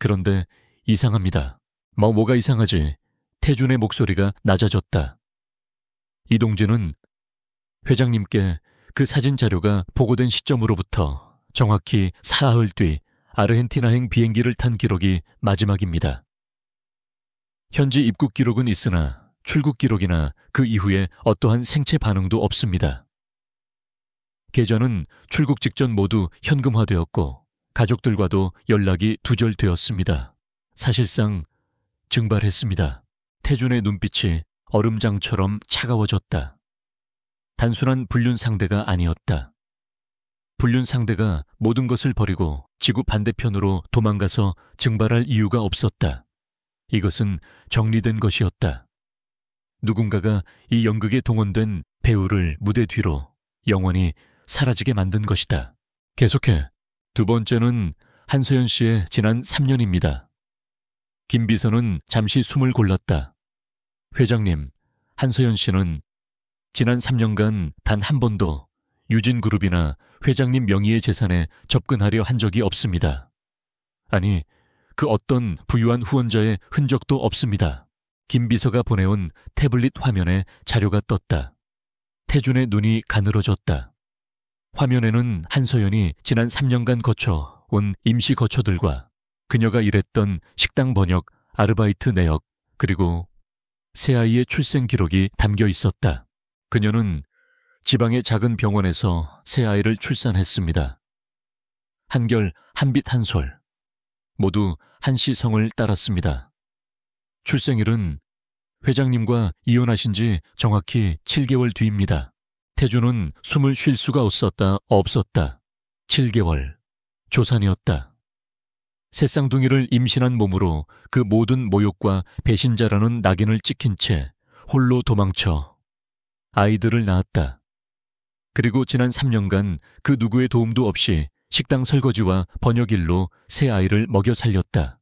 [SPEAKER 1] 그런데 이상합니다. 뭐가 이상하지? 태준의 목소리가 낮아졌다. 이동진은 회장님께 그 사진 자료가 보고된 시점으로부터 정확히 사흘 뒤 아르헨티나행 비행기를 탄 기록이 마지막입니다. 현지 입국 기록은 있으나 출국 기록이나 그 이후에 어떠한 생체 반응도 없습니다. 계좌는 출국 직전 모두 현금화되었고 가족들과도 연락이 두절되었습니다. 사실상 증발했습니다. 태준의 눈빛이 얼음장처럼 차가워졌다. 단순한 불륜 상대가 아니었다. 불륜 상대가 모든 것을 버리고 지구 반대편으로 도망가서 증발할 이유가 없었다. 이것은 정리된 것이었다. 누군가가 이 연극에 동원된 배우를 무대 뒤로 영원히 사라지게 만든 것이다. 계속해. 두 번째는 한서연 씨의 지난 3년입니다. 김 비서는 잠시 숨을 골랐다. 회장님, 한서연 씨는 지난 3년간 단 한 번도 유진그룹이나 회장님 명의의 재산에 접근하려 한 적이 없습니다. 아니, 그 어떤 부유한 후원자의 흔적도 없습니다. 김 비서가 보내온 태블릿 화면에 자료가 떴다. 태준의 눈이 가늘어졌다. 화면에는 한서연이 지난 3년간 거쳐 온 임시 거처들과 그녀가 일했던 식당 번역, 아르바이트 내역, 그리고 새아이의 출생 기록이 담겨 있었다. 그녀는 지방의 작은 병원에서 새아이를 출산했습니다. 한결, 한빛, 한솔. 모두 한씨 성을 따랐습니다. 출생일은 회장님과 이혼하신 지 정확히 7개월 뒤입니다. 태준은 숨을 쉴 수가 없었다. 7개월. 조산이었다. 새쌍둥이를 임신한 몸으로 그 모든 모욕과 배신자라는 낙인을 찍힌 채 홀로 도망쳐 아이들을 낳았다. 그리고 지난 3년간 그 누구의 도움도 없이 식당 설거지와 번역일로 새 아이를 먹여 살렸다.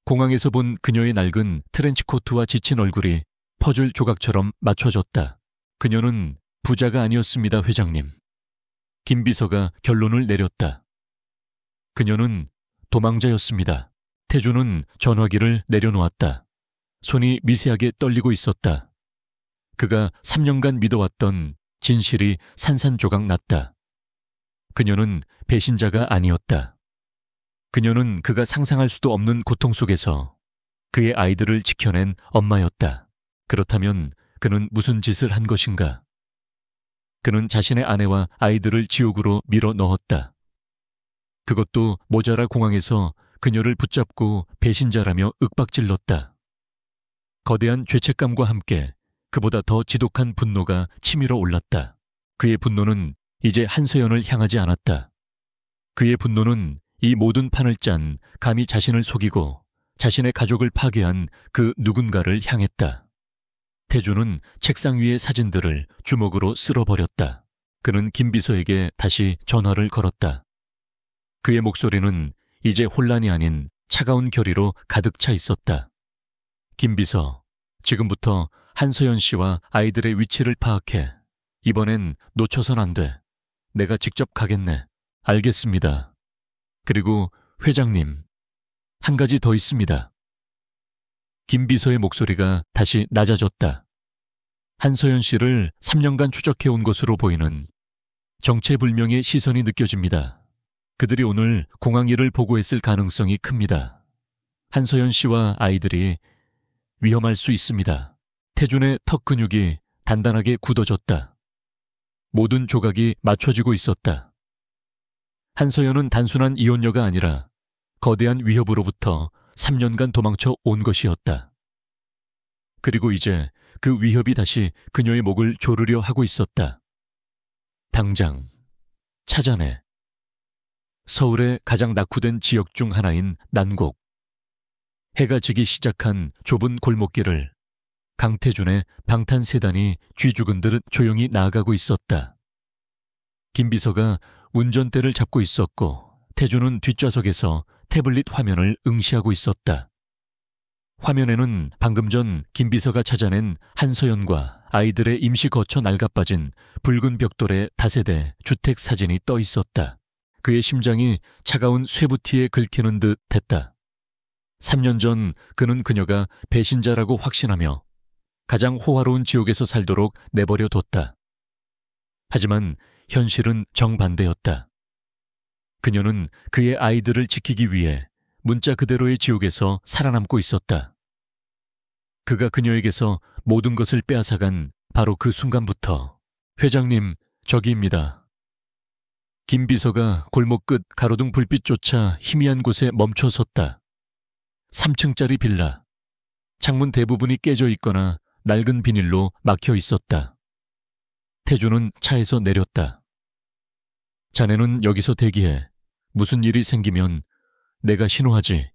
[SPEAKER 1] 공항에서 본 그녀의 낡은 트렌치코트와 지친 얼굴이 퍼즐 조각처럼 맞춰졌다. 그녀는 부자가 아니었습니다, 회장님. 김 비서가 결론을 내렸다. 그녀는 도망자였습니다. 태준은 전화기를 내려놓았다. 손이 미세하게 떨리고 있었다. 그가 3년간 믿어왔던 진실이 산산조각 났다. 그녀는 배신자가 아니었다. 그녀는 그가 상상할 수도 없는 고통 속에서 그의 아이들을 지켜낸 엄마였다. 그렇다면 그는 무슨 짓을 한 것인가? 그는 자신의 아내와 아이들을 지옥으로 밀어 넣었다. 그것도 모자라 공항에서 그녀를 붙잡고 배신자라며 윽박질렀다. 거대한 죄책감과 함께 그보다 더 지독한 분노가 치밀어 올랐다. 그의 분노는 이제 한서연을 향하지 않았다. 그의 분노는 이 모든 판을 짠 감히 자신을 속이고 자신의 가족을 파괴한 그 누군가를 향했다. 태준은 책상 위의 사진들을 주먹으로 쓸어버렸다. 그는 김 비서에게 다시 전화를 걸었다. 그의 목소리는 이제 혼란이 아닌 차가운 결의로 가득 차 있었다. 김 비서, 지금부터 한서연 씨와 아이들의 위치를 파악해. 이번엔 놓쳐선 안 돼. 내가 직접 가겠네. 알겠습니다. 그리고 회장님, 한 가지 더 있습니다. 김 비서의 목소리가 다시 낮아졌다. 한서연 씨를 3년간 추적해온 것으로 보이는 정체불명의 시선이 느껴집니다. 그들이 오늘 공항 일을 보고했을 가능성이 큽니다. 한서연 씨와 아이들이 위험할 수 있습니다. 태준의 턱 근육이 단단하게 굳어졌다. 모든 조각이 맞춰지고 있었다. 한서연은 단순한 이혼녀가 아니라 거대한 위협으로부터 3년간 도망쳐 온 것이었다. 그리고 이제 그 위협이 다시 그녀의 목을 조르려 하고 있었다. 당장 찾아내. 서울의 가장 낙후된 지역 중 하나인 난곡. 해가 지기 시작한 좁은 골목길을 강태준의 방탄세단이 쥐죽은 듯 조용히 나아가고 있었다. 김비서가 운전대를 잡고 있었고 태준은 뒷좌석에서 태블릿 화면을 응시하고 있었다. 화면에는 방금 전 김비서가 찾아낸 한서연과 아이들의 임시 거처 낡아빠진 붉은 벽돌의 다세대 주택 사진이 떠 있었다. 그의 심장이 차가운 쇠부티에 긁히는 듯 했다. 3년 전 그는 그녀가 배신자라고 확신하며 가장 호화로운 지옥에서 살도록 내버려 뒀다. 하지만 현실은 정반대였다. 그녀는 그의 아이들을 지키기 위해 문자 그대로의 지옥에서 살아남고 있었다. 그가 그녀에게서 모든 것을 빼앗아간 바로 그 순간부터 회장님, 저기입니다. 김 비서가 골목 끝 가로등 불빛조차 희미한 곳에 멈춰 섰다. 3층짜리 빌라. 창문 대부분이 깨져 있거나 낡은 비닐로 막혀 있었다. 태준은 차에서 내렸다. 자네는 여기서 대기해. 무슨 일이 생기면 내가 신호하지.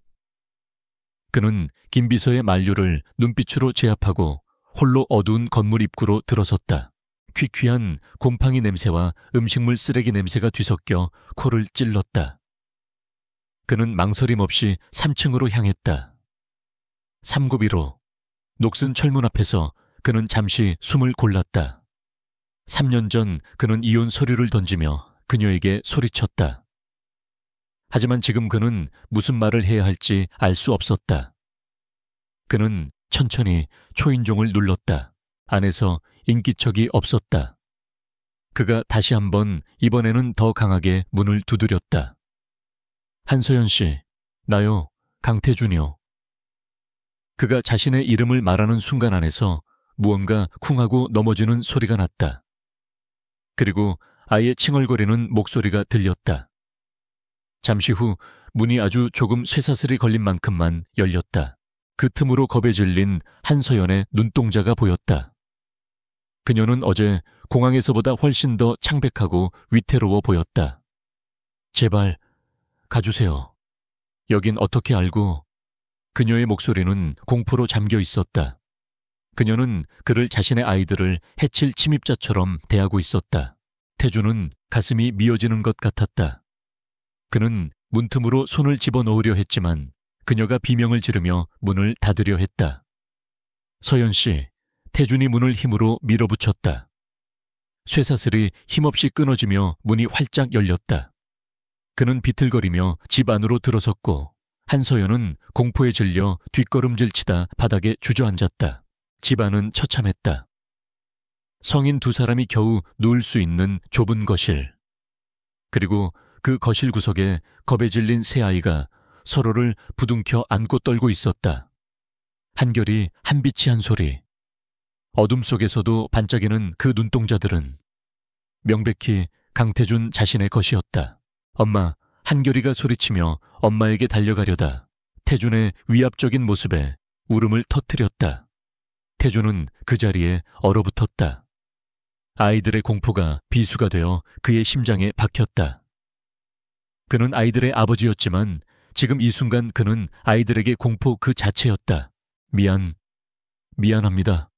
[SPEAKER 1] 그는 김 비서의 만류를 눈빛으로 제압하고 홀로 어두운 건물 입구로 들어섰다. 퀴퀴한 곰팡이 냄새와 음식물 쓰레기 냄새가 뒤섞여 코를 찔렀다. 그는 망설임 없이 3층으로 향했다. 3굽1호. 녹슨 철문 앞에서 그는 잠시 숨을 골랐다. 3년 전 그는 이혼 서류를 던지며 그녀에게 소리쳤다. 하지만 지금 그는 무슨 말을 해야 할지 알 수 없었다. 그는 천천히 초인종을 눌렀다. 안에서 인기척이 없었다. 그가 다시 한번 이번에는 더 강하게 문을 두드렸다. 한소연 씨, 나요, 강태준이요. 그가 자신의 이름을 말하는 순간 안에서 무언가 쿵하고 넘어지는 소리가 났다. 그리고 아예 칭얼거리는 목소리가 들렸다. 잠시 후 문이 아주 조금 쇠사슬이 걸린 만큼만 열렸다. 그 틈으로 겁에 질린 한서연의 눈동자가 보였다. 그녀는 어제 공항에서보다 훨씬 더 창백하고 위태로워 보였다. 제발 가주세요. 여긴 어떻게 알고. 그녀의 목소리는 공포로 잠겨 있었다. 그녀는 그를 자신의 아이들을 해칠 침입자처럼 대하고 있었다. 태준은 가슴이 미어지는 것 같았다. 그는 문틈으로 손을 집어넣으려 했지만 그녀가 비명을 지르며 문을 닫으려 했다. 서연 씨, 태준이 문을 힘으로 밀어붙였다. 쇠사슬이 힘없이 끊어지며 문이 활짝 열렸다. 그는 비틀거리며 집 안으로 들어섰고 한서연은 공포에 질려 뒷걸음질치다 바닥에 주저앉았다. 집 안은 처참했다. 성인 두 사람이 겨우 누울 수 있는 좁은 거실. 그리고 그 거실 구석에 겁에 질린 세 아이가 서로를 부둥켜 안고 떨고 있었다. 한결이 한빛이 한 소리. 어둠 속에서도 반짝이는 그 눈동자들은 명백히 강태준 자신의 것이었다. 엄마, 한결이가 소리치며 엄마에게 달려가려다 태준의 위압적인 모습에 울음을 터뜨렸다. 태준은 그 자리에 얼어붙었다. 아이들의 공포가 비수가 되어 그의 심장에 박혔다. 그는 아이들의 아버지였지만 지금 이 순간 그는 아이들에게 공포 그 자체였다. 미안합니다.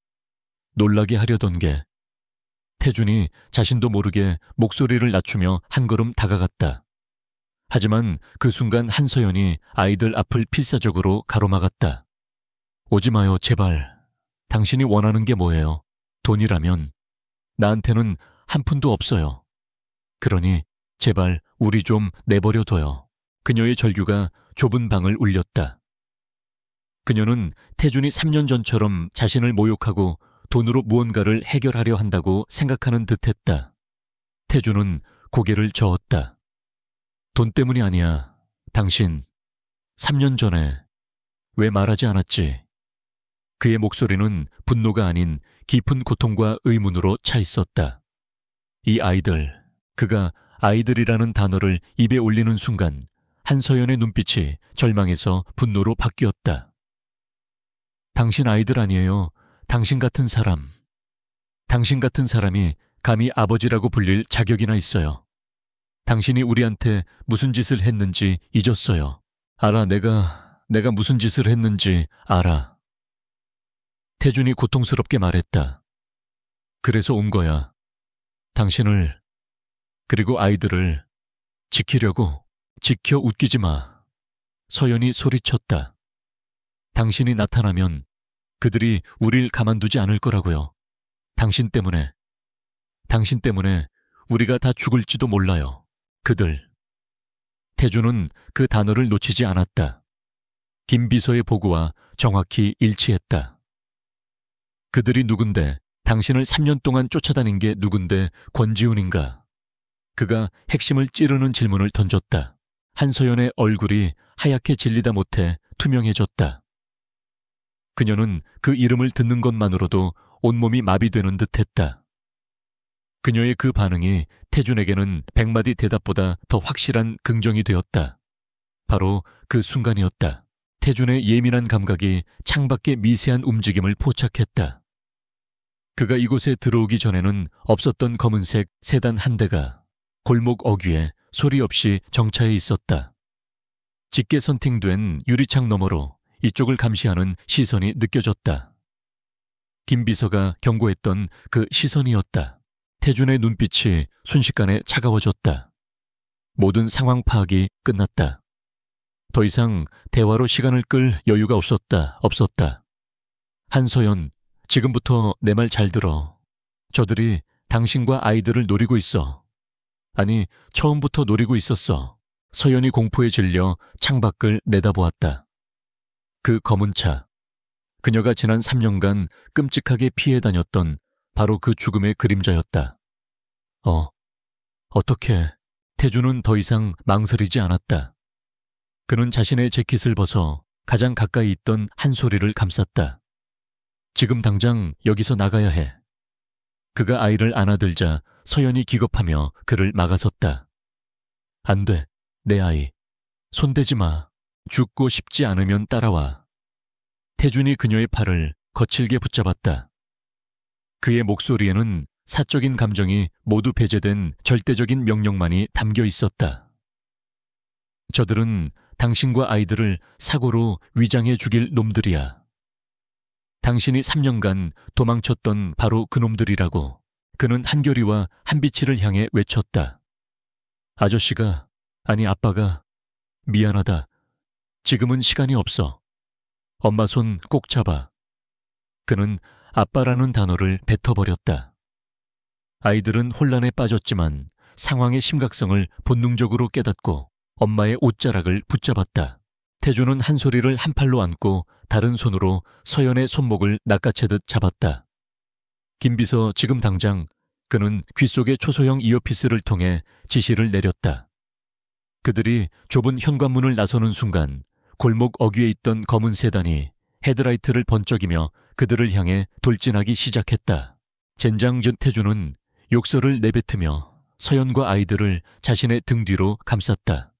[SPEAKER 1] 놀라게 하려던 게. 태준이 자신도 모르게 목소리를 낮추며 한 걸음 다가갔다. 하지만 그 순간 한서연이 아이들 앞을 필사적으로 가로막았다. 오지 마요, 제발. 당신이 원하는 게 뭐예요? 돈이라면. 나한테는 한 푼도 없어요. 그러니 제발 우리 좀 내버려둬요. 그녀의 절규가 좁은 방을 울렸다. 그녀는 태준이 3년 전처럼 자신을 모욕하고 돈으로 무언가를 해결하려 한다고 생각하는 듯했다. 태준은 고개를 저었다. 돈 때문이 아니야. 당신 3년 전에 왜 말하지 않았지? 그의 목소리는 분노가 아닌 깊은 고통과 의문으로 차 있었다. 이 아이들, 그가 아이들이라는 단어를 입에 올리는 순간 한서연의 눈빛이 절망에서 분노로 바뀌었다. 당신 아이들 아니에요. 당신 같은 사람. 당신 같은 사람이 감히 아버지라고 불릴 자격이나 있어요. 당신이 우리한테 무슨 짓을 했는지 잊었어요. 알아, 내가 무슨 짓을 했는지 알아. 태준이 고통스럽게 말했다. 그래서 온 거야. 당신을, 그리고 아이들을 지키려고. 지켜, 웃기지 마. 서연이 소리쳤다. 당신이 나타나면 그들이 우릴 가만두지 않을 거라고요. 당신 때문에 우리가 다 죽을지도 몰라요. 그들. 태준은 그 단어를 놓치지 않았다. 김 비서의 보고와 정확히 일치했다. 그들이 누군데, 당신을 3년 동안 쫓아다닌 게 누군데 권지훈인가? 그가 핵심을 찌르는 질문을 던졌다. 한서연의 얼굴이 하얗게 질리다 못해 투명해졌다. 그녀는 그 이름을 듣는 것만으로도 온몸이 마비되는 듯했다. 그녀의 그 반응이 태준에게는 100마디 대답보다 더 확실한 긍정이 되었다. 바로 그 순간이었다. 태준의 예민한 감각이 창밖의 미세한 움직임을 포착했다. 그가 이곳에 들어오기 전에는 없었던 검은색 세단 한 대가 골목 어귀에 소리 없이 정차해 있었다. 짙게 선팅된 유리창 너머로 이쪽을 감시하는 시선이 느껴졌다. 김 비서가 경고했던 그 시선이었다. 태준의 눈빛이 순식간에 차가워졌다. 모든 상황 파악이 끝났다. 더 이상 대화로 시간을 끌 여유가 없었다. 한서연, 지금부터 내 말 잘 들어. 저들이 당신과 아이들을 노리고 있어. 아니, 처음부터 노리고 있었어. 서연이 공포에 질려 창밖을 내다보았다. 그 검은 차, 그녀가 지난 3년간 끔찍하게 피해 다녔던 바로 그 죽음의 그림자였다. 어떻게? 태준은 더 이상 망설이지 않았다. 그는 자신의 재킷을 벗어 가장 가까이 있던 한 소리를 감쌌다. 지금 당장 여기서 나가야 해. 그가 아이를 안아들자 서연이 기겁하며 그를 막아섰다. 안 돼, 내 아이. 손대지 마. 죽고 싶지 않으면 따라와. 태준이 그녀의 팔을 거칠게 붙잡았다. 그의 목소리에는 사적인 감정이 모두 배제된 절대적인 명령만이 담겨 있었다. 저들은 당신과 아이들을 사고로 위장해 죽일 놈들이야. 당신이 3년간 도망쳤던 바로 그 놈들이라고. 그는 한결이와 한비치를 향해 외쳤다. 아저씨가, 아니 아빠가, 미안하다. 지금은 시간이 없어. 엄마 손 꼭 잡아. 그는 아빠라는 단어를 뱉어버렸다. 아이들은 혼란에 빠졌지만 상황의 심각성을 본능적으로 깨닫고 엄마의 옷자락을 붙잡았다. 태준은 한 소리를 한 팔로 안고 다른 손으로 서연의 손목을 낚아채듯 잡았다. 김비서, 지금 당장. 그는 귀 속의 초소형 이어피스를 통해 지시를 내렸다. 그들이 좁은 현관문을 나서는 순간 골목 어귀에 있던 검은 세단이 헤드라이트를 번쩍이며 그들을 향해 돌진하기 시작했다. 젠장. 태준은 욕설을 내뱉으며 서연과 아이들을 자신의 등 뒤로 감쌌다.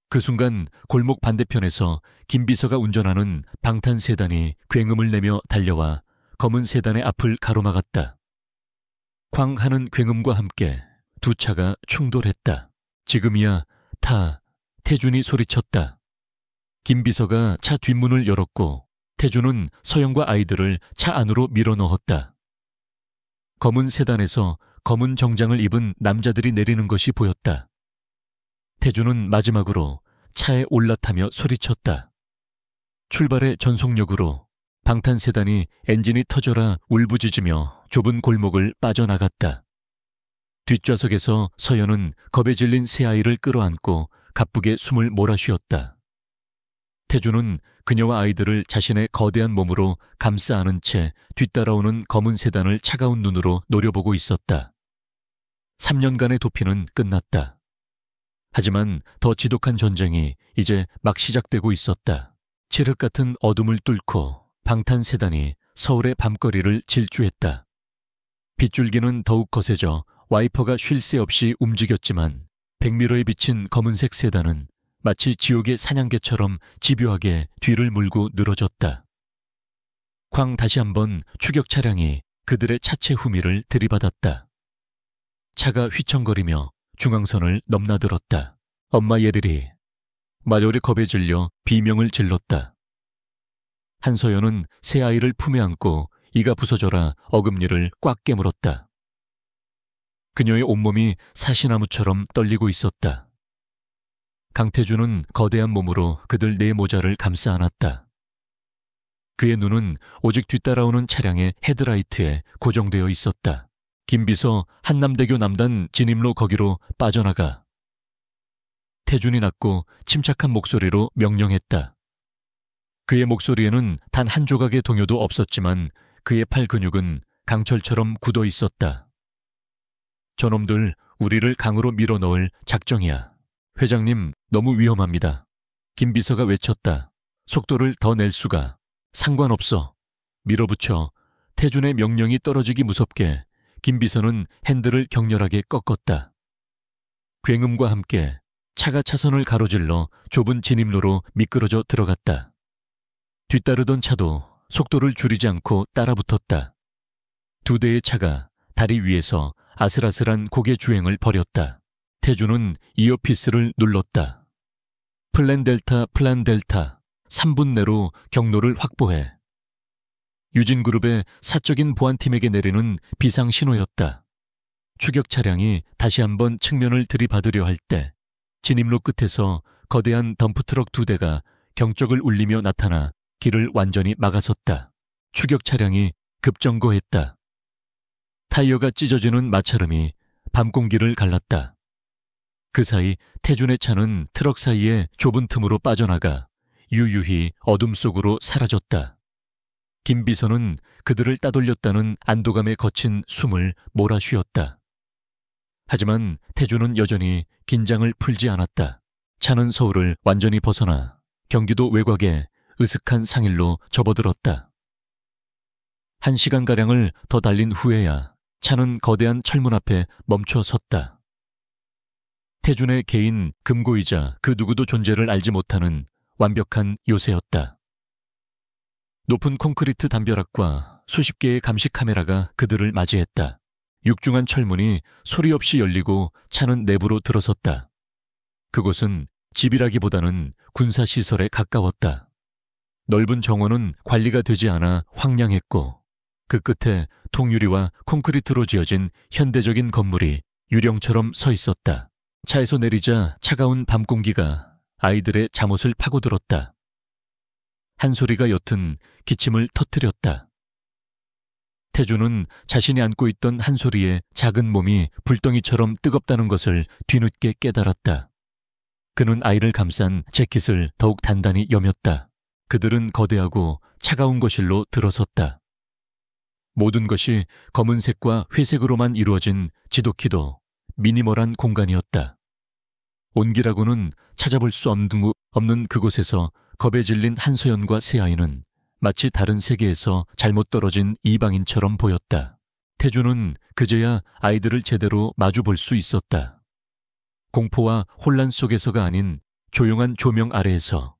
[SPEAKER 1] 그 순간 골목 반대편에서 김비서가 운전하는 방탄 세단이 굉음을 내며 달려와 검은 세단의 앞을 가로막았다. 쾅 하는 굉음과 함께 두 차가 충돌했다. 지금이야, 타. 태준이 소리쳤다. 김비서가 차 뒷문을 열었고 태준은 서연과 아이들을 차 안으로 밀어넣었다. 검은 세단에서 검은 정장을 입은 남자들이 내리는 것이 보였다. 태준은 마지막으로 차에 올라타며 소리쳤다. 출발의 전속력으로 방탄세단이 엔진이 터져라 울부짖으며 좁은 골목을 빠져나갔다. 뒷좌석에서 서연은 겁에 질린 새아이를 끌어안고 가쁘게 숨을 몰아쉬었다. 태준은 그녀와 아이들을 자신의 거대한 몸으로 감싸 안은 채 뒤따라오는 검은 세단을 차가운 눈으로 노려보고 있었다. 3년간의 도피는 끝났다. 하지만 더 지독한 전쟁이 이제 막 시작되고 있었다. 칠흑 같은 어둠을 뚫고 방탄세단이 서울의 밤거리를 질주했다. 빗줄기는 더욱 거세져 와이퍼가 쉴 새 없이 움직였지만 백미러에 비친 검은색 세단은 마치 지옥의 사냥개처럼 집요하게 뒤를 물고 늘어졌다. 쾅 다시 한번 추격 차량이 그들의 차체 후미를 들이받았다. 차가 휘청거리며 중앙선을 넘나들었다. 엄마 예릴이 마요리 겁에 질려 비명을 질렀다. 한서연은 새 아이를 품에 안고 이가 부서져라 어금니를 꽉 깨물었다. 그녀의 온몸이 사시나무처럼 떨리고 있었다. 강태준은 거대한 몸으로 그들 네 모자를 감싸 안았다. 그의 눈은 오직 뒤따라오는 차량의 헤드라이트에 고정되어 있었다. 김비서 한남대교 남단 진입로 거기로 빠져나가. 태준이 낮고 침착한 목소리로 명령했다. 그의 목소리에는 단 한 조각의 동요도 없었지만 그의 팔 근육은 강철처럼 굳어 있었다. 저놈들 우리를 강으로 밀어넣을 작정이야. 회장님 너무 위험합니다. 김비서가 외쳤다. 속도를 더 낼 수가. 상관없어. 밀어붙여. 태준의 명령이 떨어지기 무섭게 김비서는 핸들을 격렬하게 꺾었다. 굉음과 함께 차가 차선을 가로질러 좁은 진입로로 미끄러져 들어갔다. 뒤따르던 차도 속도를 줄이지 않고 따라붙었다. 두 대의 차가 다리 위에서 아슬아슬한 고개 주행을 벌였다. 태준은 이어피스를 눌렀다. 플랜 델타 3분 내로 경로를 확보해. 유진그룹의 사적인 보안팀에게 내리는 비상신호였다. 추격 차량이 다시 한번 측면을 들이받으려 할 때 진입로 끝에서 거대한 덤프트럭 두 대가 경적을 울리며 나타나 길을 완전히 막아섰다. 추격 차량이 급정거했다. 타이어가 찢어지는 마찰음이 밤 공기를 갈랐다. 그 사이 태준의 차는 트럭 사이에 좁은 틈으로 빠져나가 유유히 어둠 속으로 사라졌다. 김비서는 그들을 따돌렸다는 안도감에 거친 숨을 몰아쉬었다. 하지만 태준은 여전히 긴장을 풀지 않았다. 차는 서울을 완전히 벗어나 경기도 외곽의 으슥한 상일로 접어들었다. 1시간가량을 더 달린 후에야 차는 거대한 철문 앞에 멈춰 섰다. 태준의 개인 금고이자 그 누구도 존재를 알지 못하는 완벽한 요새였다. 높은 콘크리트 담벼락과 수십 개의 감시 카메라가 그들을 맞이했다. 육중한 철문이 소리 없이 열리고 차는 내부로 들어섰다. 그곳은 집이라기보다는 군사시설에 가까웠다. 넓은 정원은 관리가 되지 않아 황량했고 그 끝에 통유리와 콘크리트로 지어진 현대적인 건물이 유령처럼 서 있었다. 차에서 내리자 차가운 밤 공기가 아이들의 잠옷을 파고들었다. 한 소리가 옅은 기침을 터뜨렸다. 태준은 자신이 안고 있던 한 소리의 작은 몸이 불덩이처럼 뜨겁다는 것을 뒤늦게 깨달았다. 그는 아이를 감싼 재킷을 더욱 단단히 여몄다. 그들은 거대하고 차가운 거실로 들어섰다. 모든 것이 검은색과 회색으로만 이루어진 지독히도 미니멀한 공간이었다. 온기라고는 찾아볼 수 없는 그곳에서 겁에 질린 한서연과 새아이는 마치 다른 세계에서 잘못 떨어진 이방인처럼 보였다. 태준은 그제야 아이들을 제대로 마주 볼 수 있었다. 공포와 혼란 속에서가 아닌 조용한 조명 아래에서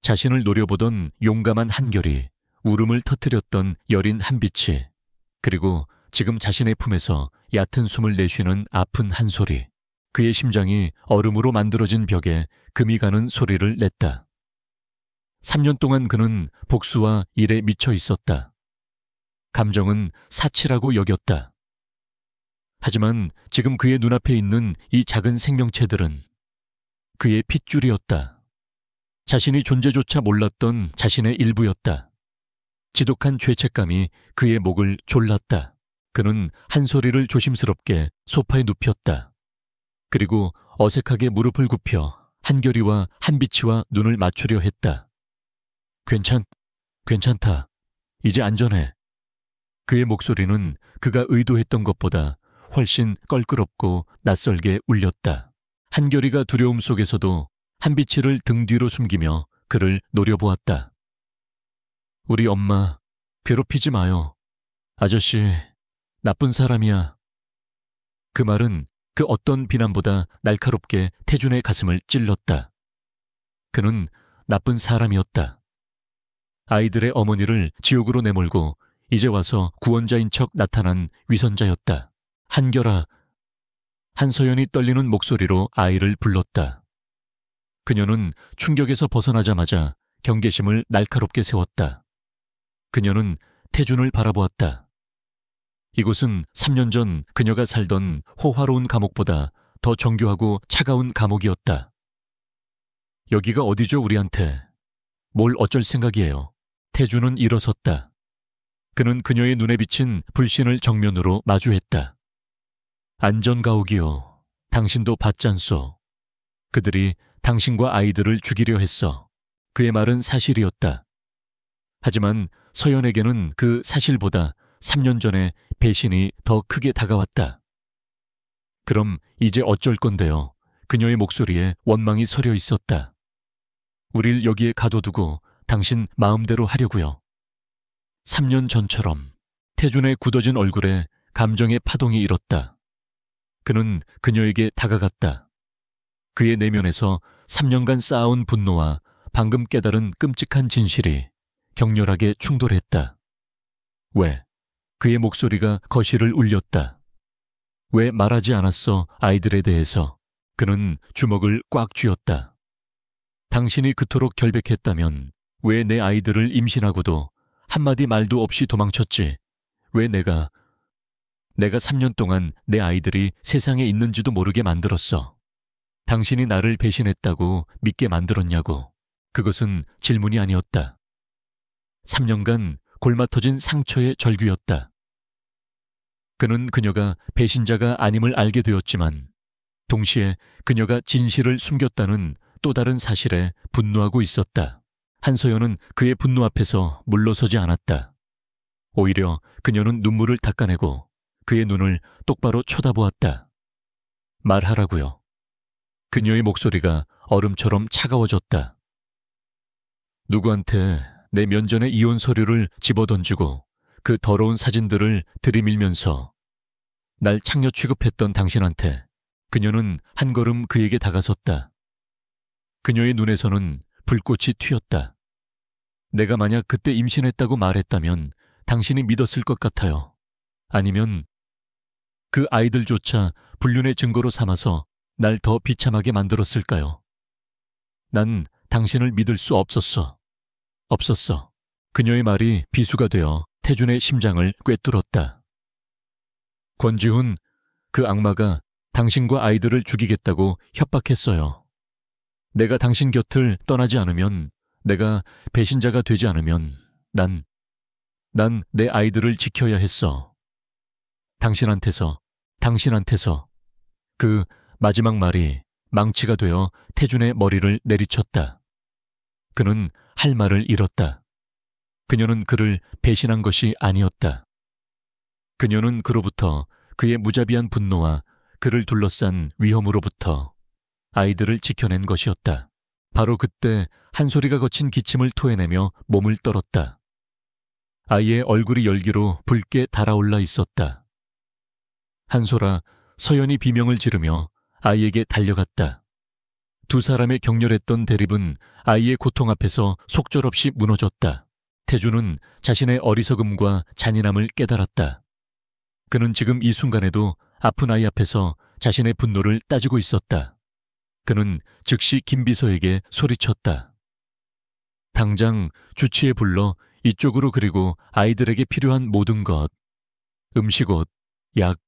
[SPEAKER 1] 자신을 노려보던 용감한 한결이 울음을 터뜨렸던 여린 한빛이 그리고 지금 자신의 품에서 얕은 숨을 내쉬는 아픈 한 소리 그의 심장이 얼음으로 만들어진 벽에 금이 가는 소리를 냈다. 3년 동안 그는 복수와 일에 미쳐 있었다. 감정은 사치라고 여겼다. 하지만 지금 그의 눈앞에 있는 이 작은 생명체들은 그의 핏줄이었다. 자신이 존재조차 몰랐던 자신의 일부였다. 지독한 죄책감이 그의 목을 졸랐다. 그는 한 소리를 조심스럽게 소파에 눕혔다. 그리고 어색하게 무릎을 굽혀 한결이와 한비치와 눈을 맞추려 했다. 괜찮다. 이제 안전해. 그의 목소리는 그가 의도했던 것보다 훨씬 껄끄럽고 낯설게 울렸다. 한결이가 두려움 속에서도 한비치를 등 뒤로 숨기며 그를 노려보았다. 우리 엄마 괴롭히지 마요. 아저씨 나쁜 사람이야. 그 말은 그 어떤 비난보다 날카롭게 태준의 가슴을 찔렀다. 그는 나쁜 사람이었다. 아이들의 어머니를 지옥으로 내몰고 이제 와서 구원자인 척 나타난 위선자였다. 한결아. 한서연이 떨리는 목소리로 아이를 불렀다. 그녀는 충격에서 벗어나자마자 경계심을 날카롭게 세웠다. 그녀는 태준을 바라보았다. 이곳은 3년 전 그녀가 살던 호화로운 감옥보다 더 정교하고 차가운 감옥이었다. 여기가 어디죠, 우리한테? 뭘 어쩔 생각이에요? 태준은 일어섰다. 그는 그녀의 눈에 비친 불신을 정면으로 마주했다. 안전가옥이요. 당신도 봤잖소. 그들이 당신과 아이들을 죽이려 했어. 그의 말은 사실이었다. 하지만 서연에게는 그 사실보다 3년 전에 배신이 더 크게 다가왔다. 그럼 이제 어쩔 건데요? 그녀의 목소리에 원망이 서려 있었다. 우릴 여기에 가둬두고 당신 마음대로 하려고요. 3년 전처럼. 태준의 굳어진 얼굴에 감정의 파동이 일었다. 그는 그녀에게 다가갔다. 그의 내면에서 3년간 쌓아온 분노와 방금 깨달은 끔찍한 진실이 격렬하게 충돌했다. 왜? 그의 목소리가 거실을 울렸다. 왜 말하지 않았어, 아이들에 대해서? 그는 주먹을 꽉 쥐었다. 당신이 그토록 결백했다면 왜 내 아이들을 임신하고도 한마디 말도 없이 도망쳤지? 왜 내가 3년 동안 내 아이들이 세상에 있는지도 모르게 만들었어? 당신이 나를 배신했다고 믿게 만들었냐고. 그것은 질문이 아니었다. 3년간 골마 터진 상처의 절규였다. 그는 그녀가 배신자가 아님을 알게 되었지만 동시에 그녀가 진실을 숨겼다는 또 다른 사실에 분노하고 있었다. 한서연은 그의 분노 앞에서 물러서지 않았다. 오히려 그녀는 눈물을 닦아내고 그의 눈을 똑바로 쳐다보았다. 말하라고요. 그녀의 목소리가 얼음처럼 차가워졌다. 누구한테 내 면전의 이혼 서류를 집어던지고 그 더러운 사진들을 들이밀면서 날 창녀 취급했던 당신한테. 그녀는 한 걸음 그에게 다가섰다. 그녀의 눈에서는 불꽃이 튀었다. 내가 만약 그때 임신했다고 말했다면 당신이 믿었을 것 같아요. 아니면 그 아이들조차 불륜의 증거로 삼아서 날 더 비참하게 만들었을까요? 난 당신을 믿을 수 없었어. 없었어. 그녀의 말이 비수가 되어 태준의 심장을 꿰뚫었다. 권지훈, 그 악마가 당신과 아이들을 죽이겠다고 협박했어요. 내가 당신 곁을 떠나지 않으면, 내가 배신자가 되지 않으면 난 내 아이들을 지켜야 했어. 당신한테서. 그 마지막 말이 망치가 되어 태준의 머리를 내리쳤다. 그는 할 말을 잃었다. 그녀는 그를 배신한 것이 아니었다. 그녀는 그로부터 그의 무자비한 분노와 그를 둘러싼 위험으로부터 아이들을 지켜낸 것이었다. 바로 그때 한 소리가 거친 기침을 토해내며 몸을 떨었다. 아이의 얼굴이 열기로 붉게 달아올라 있었다. 한소라, 서연이 비명을 지르며 아이에게 달려갔다. 두 사람의 격렬했던 대립은 아이의 고통 앞에서 속절없이 무너졌다. 태준은 자신의 어리석음과 잔인함을 깨달았다. 그는 지금 이 순간에도 아픈 아이 앞에서 자신의 분노를 따지고 있었다. 그는 즉시 김비서에게 소리쳤다. 당장 주치에 불러 이쪽으로, 그리고 아이들에게 필요한 모든 것, 음식옷, 약,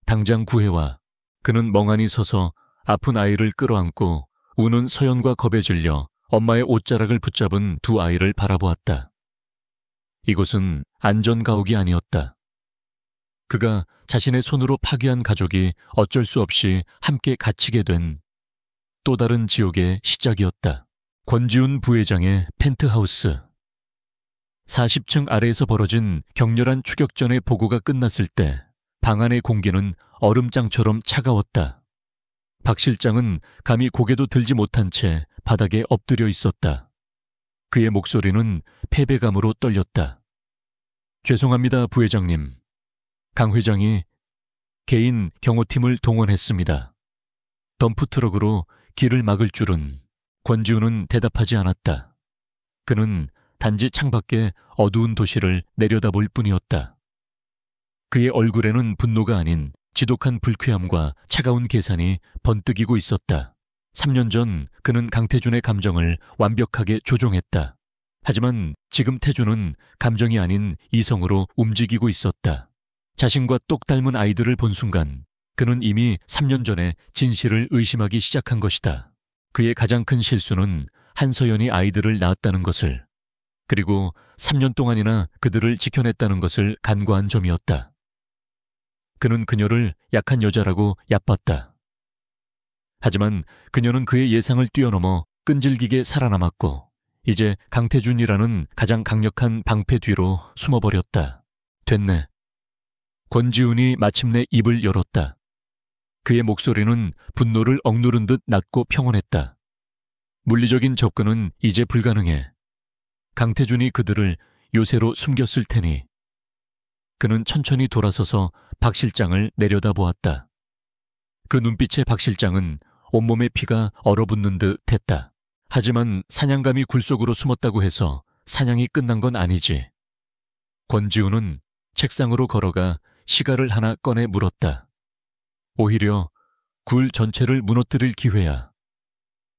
[SPEAKER 1] 당장 구해와. 그는 멍하니 서서 아픈 아이를 끌어안고 우는 서연과 겁에 질려 엄마의 옷자락을 붙잡은 두 아이를 바라보았다. 이곳은 안전가옥이 아니었다. 그가 자신의 손으로 파괴한 가족이 어쩔 수 없이 함께 갇히게 된 또 다른 지옥의 시작이었다. 권지훈 부회장의 펜트하우스. 40층 아래에서 벌어진 격렬한 추격전의 보고가 끝났을 때 방 안의 공기는 얼음장처럼 차가웠다. 박 실장은 감히 고개도 들지 못한 채 바닥에 엎드려 있었다. 그의 목소리는 패배감으로 떨렸다. 죄송합니다, 부회장님. 강 회장이 개인 경호팀을 동원했습니다. 덤프트럭으로 길을 막을 줄은 권지우는 대답하지 않았다. 그는 단지 창밖에 어두운 도시를 내려다볼 뿐이었다. 그의 얼굴에는 분노가 아닌 지독한 불쾌함과 차가운 계산이 번뜩이고 있었다. 3년 전 그는 강태준의 감정을 완벽하게 조종했다. 하지만 지금 태준은 감정이 아닌 이성으로 움직이고 있었다. 자신과 똑 닮은 아이들을 본 순간 그는 이미 3년 전에 진실을 의심하기 시작한 것이다. 그의 가장 큰 실수는 한서연이 아이들을 낳았다는 것을, 그리고 3년 동안이나 그들을 지켜냈다는 것을 간과한 점이었다. 그는 그녀를 약한 여자라고 얕봤다. 하지만 그녀는 그의 예상을 뛰어넘어 끈질기게 살아남았고 이제 강태준이라는 가장 강력한 방패 뒤로 숨어버렸다. 됐네. 권지훈이 마침내 입을 열었다. 그의 목소리는 분노를 억누른 듯 낮고 평온했다. 물리적인 접근은 이제 불가능해. 강태준이 그들을 요새로 숨겼을 테니. 그는 천천히 돌아서서 박 실장을 내려다보았다. 그 눈빛에 박 실장은 온몸의 피가 얼어붙는 듯 했다. 하지만 사냥감이 굴 속으로 숨었다고 해서 사냥이 끝난 건 아니지. 권지훈은 책상으로 걸어가 시가를 하나 꺼내 물었다. 오히려 굴 전체를 무너뜨릴 기회야.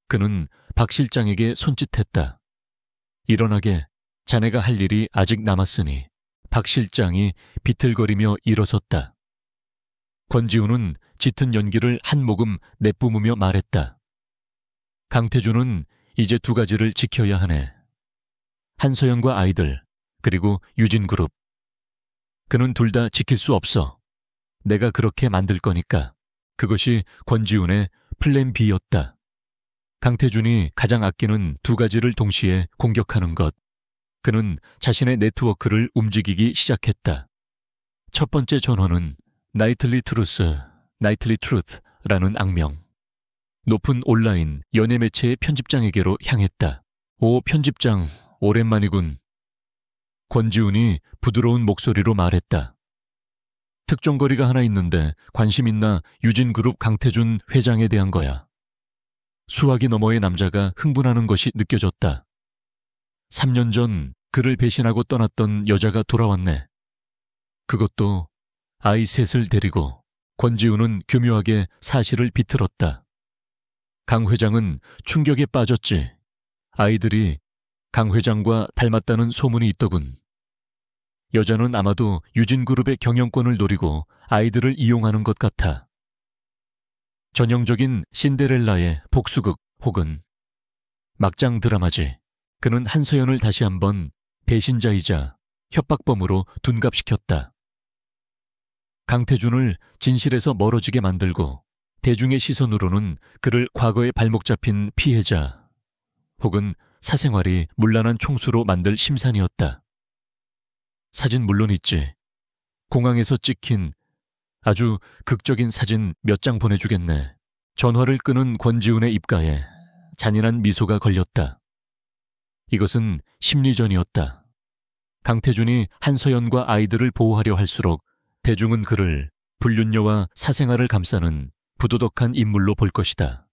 [SPEAKER 1] 그는 박 실장에게 손짓했다. 일어나게, 자네가 할 일이 아직 남았으니. 박 실장이 비틀거리며 일어섰다. 권지훈은 짙은 연기를 한 모금 내뿜으며 말했다. 강태준은 이제 두 가지를 지켜야 하네. 한서연과 아이들, 그리고 유진그룹. 그는 둘 다 지킬 수 없어. 내가 그렇게 만들 거니까. 그것이 권지훈의 플랜 B였다. 강태준이 가장 아끼는 두 가지를 동시에 공격하는 것. 그는 자신의 네트워크를 움직이기 시작했다. 첫 번째 전원은 나이틀리 트루스, 나이틀리 트루트라는 악명. 높은 온라인 연예 매체의 편집장에게로 향했다. 오, 편집장, 오랜만이군. 권지훈이 부드러운 목소리로 말했다. 특종거리가 하나 있는데 관심 있나? 유진그룹 강태준 회장에 대한 거야. 수화기 너머의 남자가 흥분하는 것이 느껴졌다. 3년 전 그를 배신하고 떠났던 여자가 돌아왔네. 그것도 아이 셋을 데리고. 권지훈은 교묘하게 사실을 비틀었다. 강 회장은 충격에 빠졌지. 아이들이 강 회장과 닮았다는 소문이 있더군. 여자는 아마도 유진그룹의 경영권을 노리고 아이들을 이용하는 것 같아. 전형적인 신데렐라의 복수극 혹은 막장 드라마지. 그는 한서연을 다시 한번 배신자이자 협박범으로 둔갑시켰다. 강태준을 진실에서 멀어지게 만들고 대중의 시선으로는 그를 과거에 발목 잡힌 피해자 혹은 사생활이 문란한 총수로 만들 심산이었다. 사진 물론 있지. 공항에서 찍힌 아주 극적인 사진 몇 장 보내주겠네. 전화를 끄는 권지훈의 입가에 잔인한 미소가 걸렸다. 이것은 심리전이었다. 강태준이 한서연과 아이들을 보호하려 할수록 대중은 그를 불륜녀와 사생활을 감싸는 부도덕한 인물로 볼 것이다.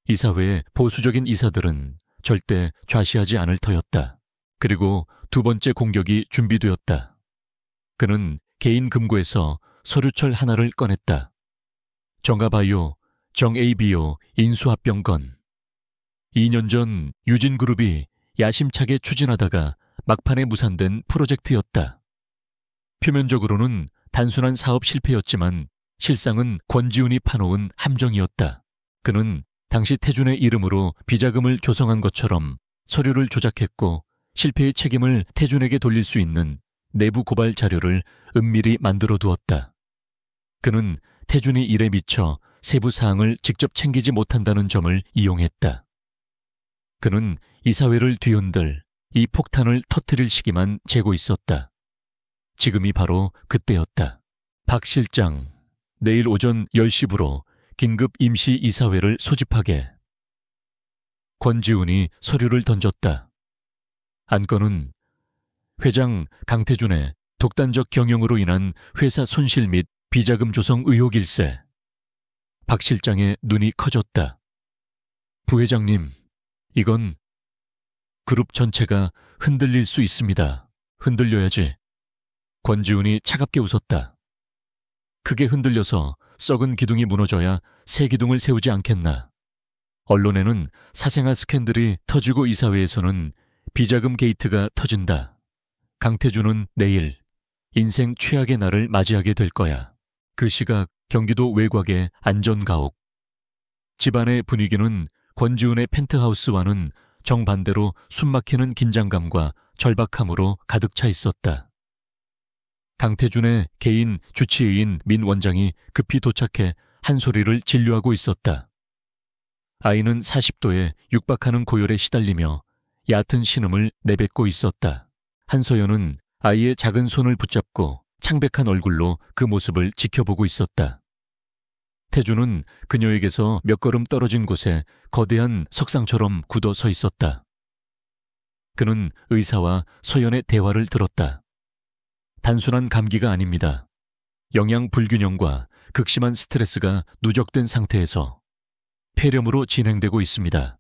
[SPEAKER 1] 이 사회의 보수적인 이사들은 절대 좌시하지 않을 터였다. 그리고 두 번째 공격이 준비되었다. 그는 개인 금고에서 서류철 하나를 꺼냈다. 정가바이오, 정ABO 인수합병 건. 2년 전 유진그룹이 야심차게 추진하다가 막판에 무산된 프로젝트였다. 표면적으로는 단순한 사업 실패였지만 실상은 권지훈이 파놓은 함정이었다. 그는 당시 태준의 이름으로 비자금을 조성한 것처럼 서류를 조작했고 실패의 책임을 태준에게 돌릴 수 있는 내부 고발 자료를 은밀히 만들어 두었다. 그는 태준이 일에 미쳐 세부 사항을 직접 챙기지 못한다는 점을 이용했다. 그는 이사회를 뒤흔들 이 폭탄을 터뜨릴 시기만 재고 있었다. 지금이 바로 그때였다. 박 실장, 내일 오전 10시부로 긴급 임시 이사회를 소집하게. 권지훈이 서류를 던졌다. 안건은 회장 강태준의 독단적 경영으로 인한 회사 손실 및 비자금 조성 의혹일세. 박 실장의 눈이 커졌다. 부회장님, 이건 그룹 전체가 흔들릴 수 있습니다. 흔들려야지. 권지훈이 차갑게 웃었다. 크게 흔들려서 썩은 기둥이 무너져야 새 기둥을 세우지 않겠나. 언론에는 사생아 스캔들이 터지고 이사회에서는 비자금 게이트가 터진다. 강태준은 내일 인생 최악의 날을 맞이하게 될 거야. 그 시각 경기도 외곽의 안전가옥. 집안의 분위기는 권지훈의 펜트하우스와는 정반대로 숨막히는 긴장감과 절박함으로 가득 차 있었다. 강태준의 개인 주치의인 민 원장이 급히 도착해 한 소리를 진료하고 있었다. 아이는 40도에 육박하는 고열에 시달리며 얕은 신음을 내뱉고 있었다. 한서연은 아이의 작은 손을 붙잡고 창백한 얼굴로 그 모습을 지켜보고 있었다. 태준은 그녀에게서 몇 걸음 떨어진 곳에 거대한 석상처럼 굳어 서 있었다. 그는 의사와 서연의 대화를 들었다. 단순한 감기가 아닙니다. 영양 불균형과 극심한 스트레스가 누적된 상태에서 폐렴으로 진행되고 있습니다.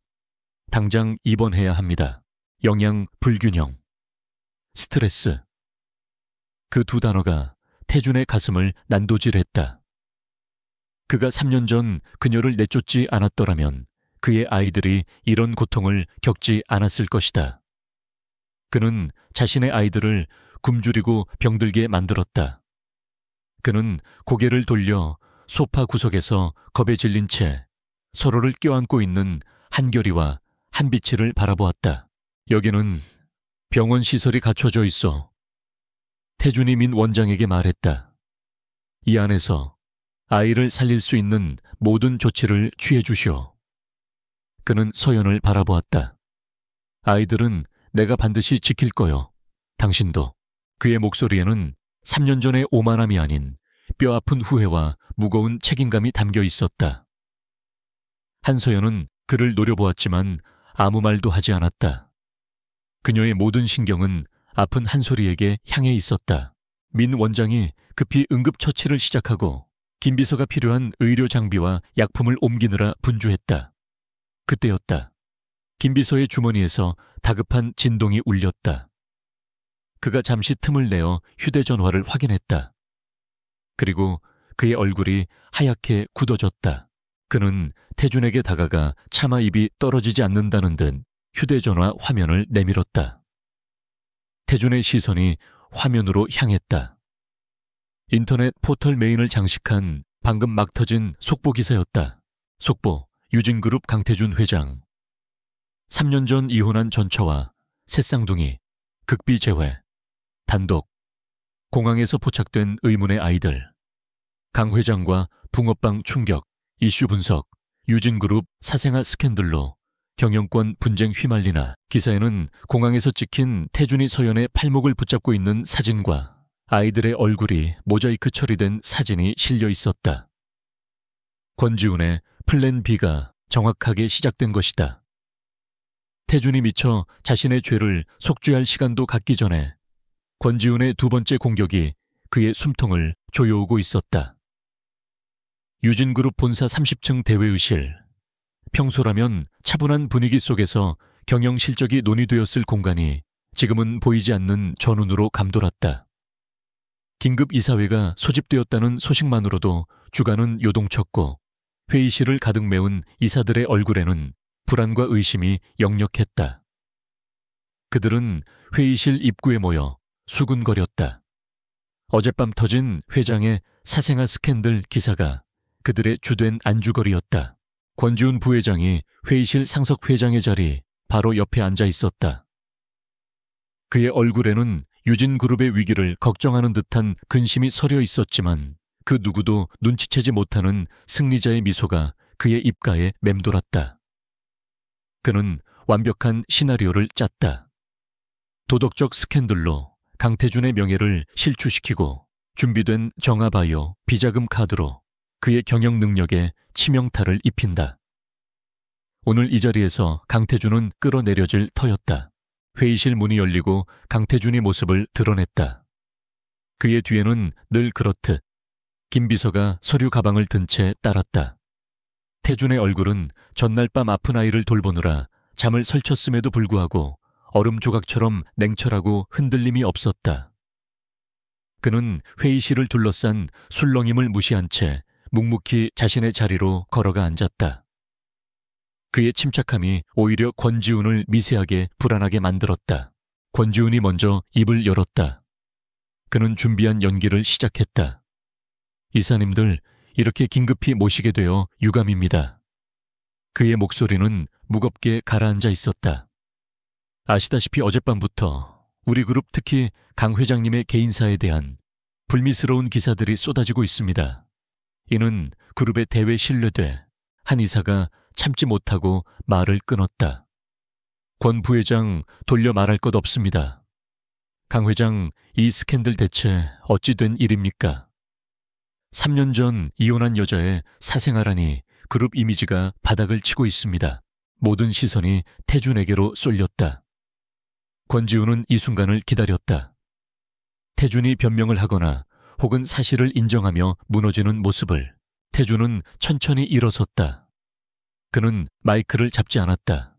[SPEAKER 1] 당장 입원해야 합니다. 영양 불균형, 스트레스. 그 두 단어가 태준의 가슴을 난도질했다. 그가 3년 전 그녀를 내쫓지 않았더라면 그의 아이들이 이런 고통을 겪지 않았을 것이다. 그는 자신의 아이들을 굶주리고 병들게 만들었다. 그는 고개를 돌려 소파 구석에서 겁에 질린 채 서로를 껴안고 있는 한결이와 한비치를 바라보았다. 여기는 병원 시설이 갖춰져 있어. 태준이 민 원장에게 말했다. 이 안에서 아이를 살릴 수 있는 모든 조치를 취해 주시오. 그는 서연을 바라보았다. 아이들은 내가 반드시 지킬 거요. 당신도. 그의 목소리에는 3년 전의 오만함이 아닌 뼈아픈 후회와 무거운 책임감이 담겨 있었다. 한서연은 그를 노려보았지만 아무 말도 하지 않았다. 그녀의 모든 신경은 아픈 한솔이에게 향해 있었다. 민 원장이 급히 응급처치를 시작하고 김비서가 필요한 의료 장비와 약품을 옮기느라 분주했다. 그때였다. 김비서의 주머니에서 다급한 진동이 울렸다. 그가 잠시 틈을 내어 휴대전화를 확인했다. 그리고 그의 얼굴이 하얗게 굳어졌다. 그는 태준에게 다가가 차마 입이 떨어지지 않는다는 듯 휴대전화 화면을 내밀었다. 태준의 시선이 화면으로 향했다. 인터넷 포털 메인을 장식한 방금 막 터진 속보 기사였다. 속보, 유진그룹 강태준 회장. 3년 전 이혼한 전처와 새쌍둥이, 극비 재회, 단독, 공항에서 포착된 의문의 아이들, 강 회장과 붕어빵 충격, 이슈 분석, 유진그룹 사생아 스캔들로 경영권 분쟁 휘말리나. 기사에는 공항에서 찍힌 태준이 서연의 팔목을 붙잡고 있는 사진과 아이들의 얼굴이 모자이크 처리된 사진이 실려 있었다. 권지훈의 플랜 B가 정확하게 시작된 것이다. 태준이 미쳐 자신의 죄를 속죄할 시간도 갖기 전에 권지훈의 두 번째 공격이 그의 숨통을 조여오고 있었다. 유진그룹 본사 30층 대회의실. 평소라면 차분한 분위기 속에서 경영 실적이 논의되었을 공간이 지금은 보이지 않는 전운으로 감돌았다. 긴급 이사회가 소집되었다는 소식만으로도 주가는 요동쳤고 회의실을 가득 메운 이사들의 얼굴에는 불안과 의심이 역력했다. 그들은 회의실 입구에 모여 수군거렸다. 어젯밤 터진 회장의 사생아 스캔들 기사가 그들의 주된 안주거리였다. 권지훈 부회장이 회의실 상석 회장의 자리 바로 옆에 앉아 있었다. 그의 얼굴에는 유진그룹의 위기를 걱정하는 듯한 근심이 서려 있었지만 그 누구도 눈치채지 못하는 승리자의 미소가 그의 입가에 맴돌았다. 그는 완벽한 시나리오를 짰다. 도덕적 스캔들로 강태준의 명예를 실추시키고 준비된 정화바이오 비자금 카드로 그의 경영 능력에 치명타를 입힌다. 오늘 이 자리에서 강태준은 끌어내려질 터였다. 회의실 문이 열리고 강태준의 모습을 드러냈다. 그의 뒤에는 늘 그렇듯 김 비서가 서류 가방을 든 채 따랐다. 태준의 얼굴은 전날 밤 아픈 아이를 돌보느라 잠을 설쳤음에도 불구하고 얼음 조각처럼 냉철하고 흔들림이 없었다. 그는 회의실을 둘러싼 술렁임을 무시한 채 묵묵히 자신의 자리로 걸어가 앉았다. 그의 침착함이 오히려 권지훈을 미세하게 불안하게 만들었다. 권지훈이 먼저 입을 열었다. 그는 준비한 연기를 시작했다. 이사님들, 이렇게 긴급히 모시게 되어 유감입니다. 그의 목소리는 무겁게 가라앉아 있었다. 아시다시피 어젯밤부터 우리 그룹 특히 강 회장님의 개인사에 대한 불미스러운 기사들이 쏟아지고 있습니다. 이는 그룹의 대회 신뢰돼 한 이사가 참지 못하고 말을 끊었다. 권 부회장 돌려 말할 것 없습니다. 강 회장, 이 스캔들 대체 어찌 된 일입니까? 3년 전 이혼한 여자의 사생활하니 그룹 이미지가 바닥을 치고 있습니다. 모든 시선이 태준에게로 쏠렸다. 권지훈은 이 순간을 기다렸다. 태준이 변명을 하거나 혹은 사실을 인정하며 무너지는 모습을 태준은 천천히 일어섰다. 그는 마이크를 잡지 않았다.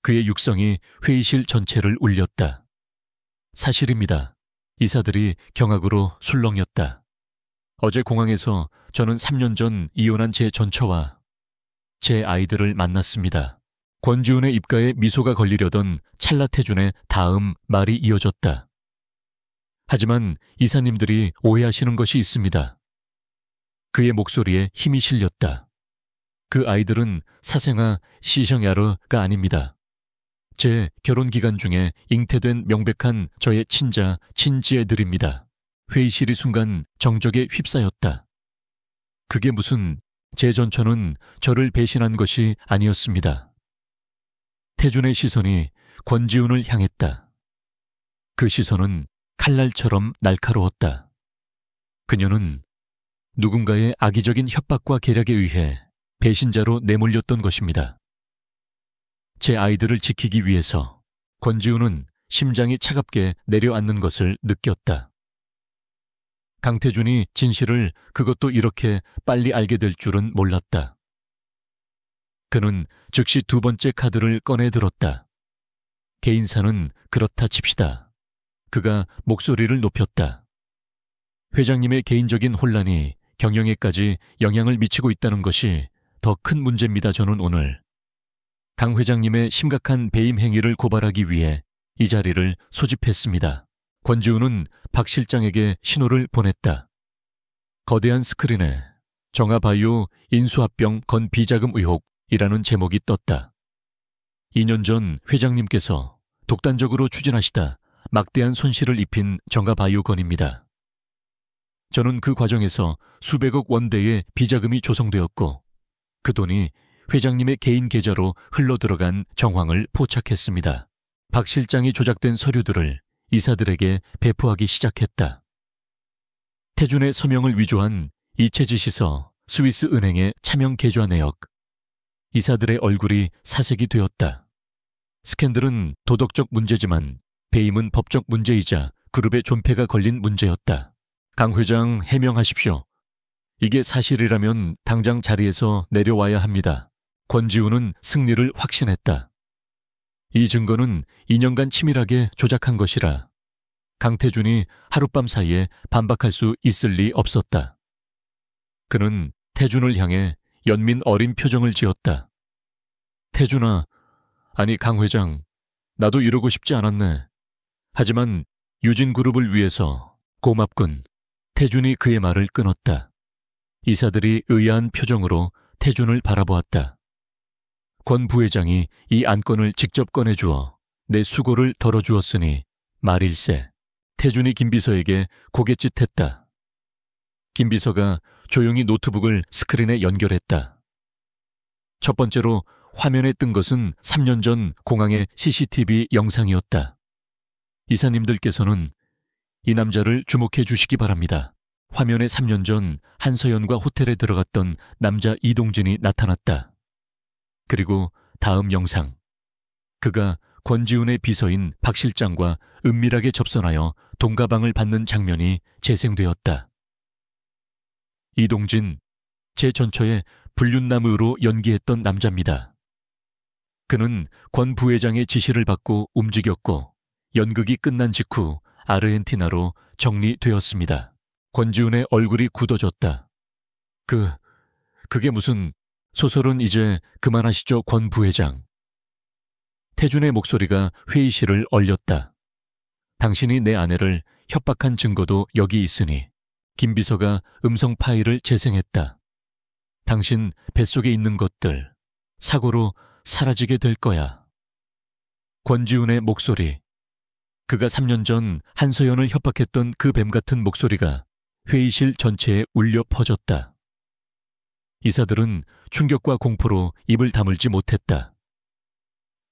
[SPEAKER 1] 그의 육성이 회의실 전체를 울렸다. 사실입니다. 이사들이 경악으로 술렁였다. 어제 공항에서 저는 3년 전 이혼한 제 전처와 제 아이들을 만났습니다. 권지훈의 입가에 미소가 걸리려던 찰나태준의 다음 말이 이어졌다. 하지만 이사님들이 오해하시는 것이 있습니다. 그의 목소리에 힘이 실렸다. 그 아이들은 사생아 시성야르가 아닙니다. 제 결혼 기간 중에 잉태된 명백한 저의 친자, 친지애들입니다. 회의실이 순간 정적에 휩싸였다. 그게 무슨 제 전처는 저를 배신한 것이 아니었습니다. 태준의 시선이 권지훈을 향했다. 그 시선은 칼날처럼 날카로웠다. 그녀는 누군가의 악의적인 협박과 계략에 의해 배신자로 내몰렸던 것입니다. 제 아이들을 지키기 위해서 권지훈은 심장이 차갑게 내려앉는 것을 느꼈다. 강태준이 진실을 그것도 이렇게 빨리 알게 될 줄은 몰랐다. 그는 즉시 두 번째 카드를 꺼내 들었다. 개인사는 그렇다 칩시다. 그가 목소리를 높였다. 회장님의 개인적인 혼란이 경영에까지 영향을 미치고 있다는 것이 더 큰 문제입니다. 저는 오늘 강 회장님의 심각한 배임 행위를 고발하기 위해 이 자리를 소집했습니다. 권지훈은 박 실장에게 신호를 보냈다. 거대한 스크린에 정화바이오 인수합병 건 비자금 의혹이라는 제목이 떴다. 2년 전 회장님께서 독단적으로 추진하시다 막대한 손실을 입힌 정화바이오 건입니다. 저는 그 과정에서 수백억 원대의 비자금이 조성되었고 그 돈이 회장님의 개인 계좌로 흘러들어간 정황을 포착했습니다. 박 실장이 조작된 서류들을 이사들에게 배포하기 시작했다. 태준의 서명을 위조한 이체지시서 스위스 은행의 차명 계좌 내역. 이사들의 얼굴이 사색이 되었다. 스캔들은 도덕적 문제지만 배임은 법적 문제이자 그룹의 존폐가 걸린 문제였다. 강 회장 해명하십시오. 이게 사실이라면 당장 자리에서 내려와야 합니다. 권지훈은 승리를 확신했다. 이 증거는 2년간 치밀하게 조작한 것이라 강태준이 하룻밤 사이에 반박할 수 있을 리 없었다. 그는 태준을 향해 연민 어린 표정을 지었다. 태준아, 아니 강 회장, 나도 이러고 싶지 않았네. 하지만 유진그룹을 위해서 고맙군. 태준이 그의 말을 끊었다. 이사들이 의아한 표정으로 태준을 바라보았다. 권 부회장이 이 안건을 직접 꺼내주어 내 수고를 덜어주었으니 말일세. 태준이 김비서에게 고갯짓했다. 김비서가 조용히 노트북을 스크린에 연결했다. 첫 번째로 화면에 뜬 것은 3년 전 공항의 CCTV 영상이었다. 이사님들께서는 이 남자를 주목해 주시기 바랍니다. 화면에 3년 전 한서연과 호텔에 들어갔던 남자 이동진이 나타났다. 그리고 다음 영상. 그가 권지훈의 비서인 박 실장과 은밀하게 접선하여 돈가방을 받는 장면이 재생되었다. 이동진, 제 전처에 불륜남으로 연기했던 남자입니다. 그는 권 부회장의 지시를 받고 움직였고 연극이 끝난 직후 아르헨티나로 정리되었습니다. 권지훈의 얼굴이 굳어졌다. 그게 무슨... 소설은 이제 그만하시죠, 권 부회장. 태준의 목소리가 회의실을 얼렸다. 당신이 내 아내를 협박한 증거도 여기 있으니 김 비서가 음성 파일을 재생했다. 당신 뱃속에 있는 것들 사고로 사라지게 될 거야. 권지훈의 목소리. 그가 3년 전 한서연을 협박했던 그 뱀 같은 목소리가 회의실 전체에 울려 퍼졌다. 이사들은 충격과 공포로 입을 다물지 못했다.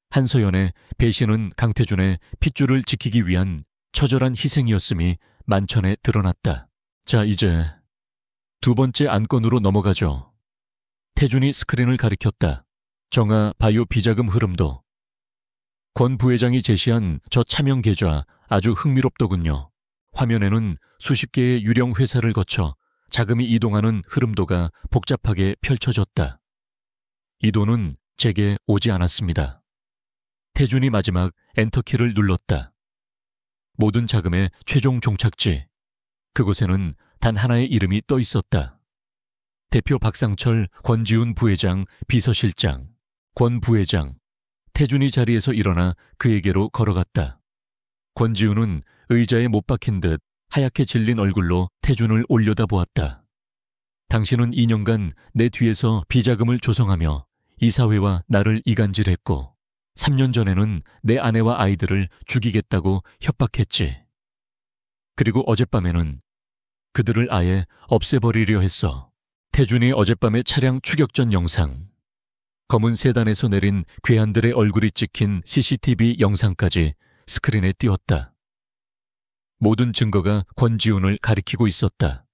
[SPEAKER 1] 한서연의 배신은 강태준의 핏줄을 지키기 위한 처절한 희생이었음이 만천에 드러났다. 자, 이제 두 번째 안건으로 넘어가죠. 태준이 스크린을 가리켰다. 정아 바이오 비자금 흐름도. 권 부회장이 제시한 저 차명 계좌 아주 흥미롭더군요. 화면에는 수십 개의 유령 회사를 거쳐 자금이 이동하는 흐름도가 복잡하게 펼쳐졌다. 이 돈은 제게 오지 않았습니다. 태준이 마지막 엔터키를 눌렀다. 모든 자금의 최종 종착지. 그곳에는 단 하나의 이름이 떠 있었다. 대표 박상철, 권지훈 부회장, 비서실장. 권 부회장. 태준이 자리에서 일어나 그에게로 걸어갔다. 권지훈은 의자에 못 박힌 듯 하얗게 질린 얼굴로 태준을 올려다보았다. 당신은 2년간 내 뒤에서 비자금을 조성하며 이사회와 나를 이간질했고 3년 전에는 내 아내와 아이들을 죽이겠다고 협박했지. 그리고 어젯밤에는 그들을 아예 없애버리려 했어. 태준이 어젯밤의 차량 추격 전 영상, 검은 세단에서 내린 괴한들의 얼굴이 찍힌 CCTV 영상까지 스크린에 띄웠다. 모든 증거가 권지훈을 가리키고 있었다.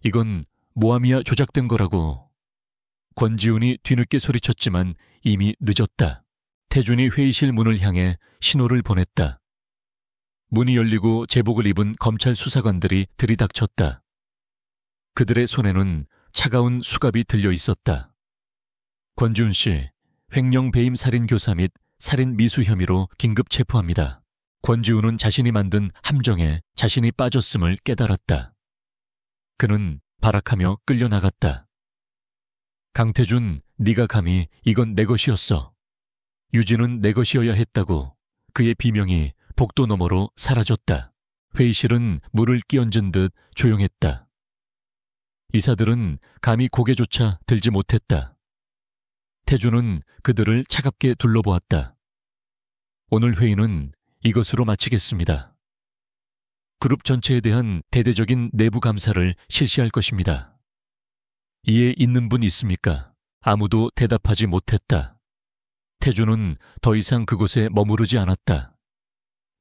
[SPEAKER 1] 이건 모함이야, 조작된 거라고. 권지훈이 뒤늦게 소리쳤지만 이미 늦었다. 태준이 회의실 문을 향해 신호를 보냈다. 문이 열리고 제복을 입은 검찰 수사관들이 들이닥쳤다. 그들의 손에는 차가운 수갑이 들려 있었다. 권지훈 씨, 횡령 배임 살인 교사 및 살인 미수 혐의로 긴급 체포합니다. 권지훈은 자신이 만든 함정에 자신이 빠졌음을 깨달았다. 그는 발악하며 끌려나갔다. 강태준, 네가 감히 이건 내 것이었어. 유진은 내 것이어야 했다고. 그의 비명이 복도 너머로 사라졌다. 회의실은 물을 끼얹은 듯 조용했다. 이사들은 감히 고개조차 들지 못했다. 태준은 그들을 차갑게 둘러보았다. 오늘 회의는 이것으로 마치겠습니다. 그룹 전체에 대한 대대적인 내부 감사를 실시할 것입니다. 이에 있는 분 있습니까? 아무도 대답하지 못했다. 태준은 더 이상 그곳에 머무르지 않았다.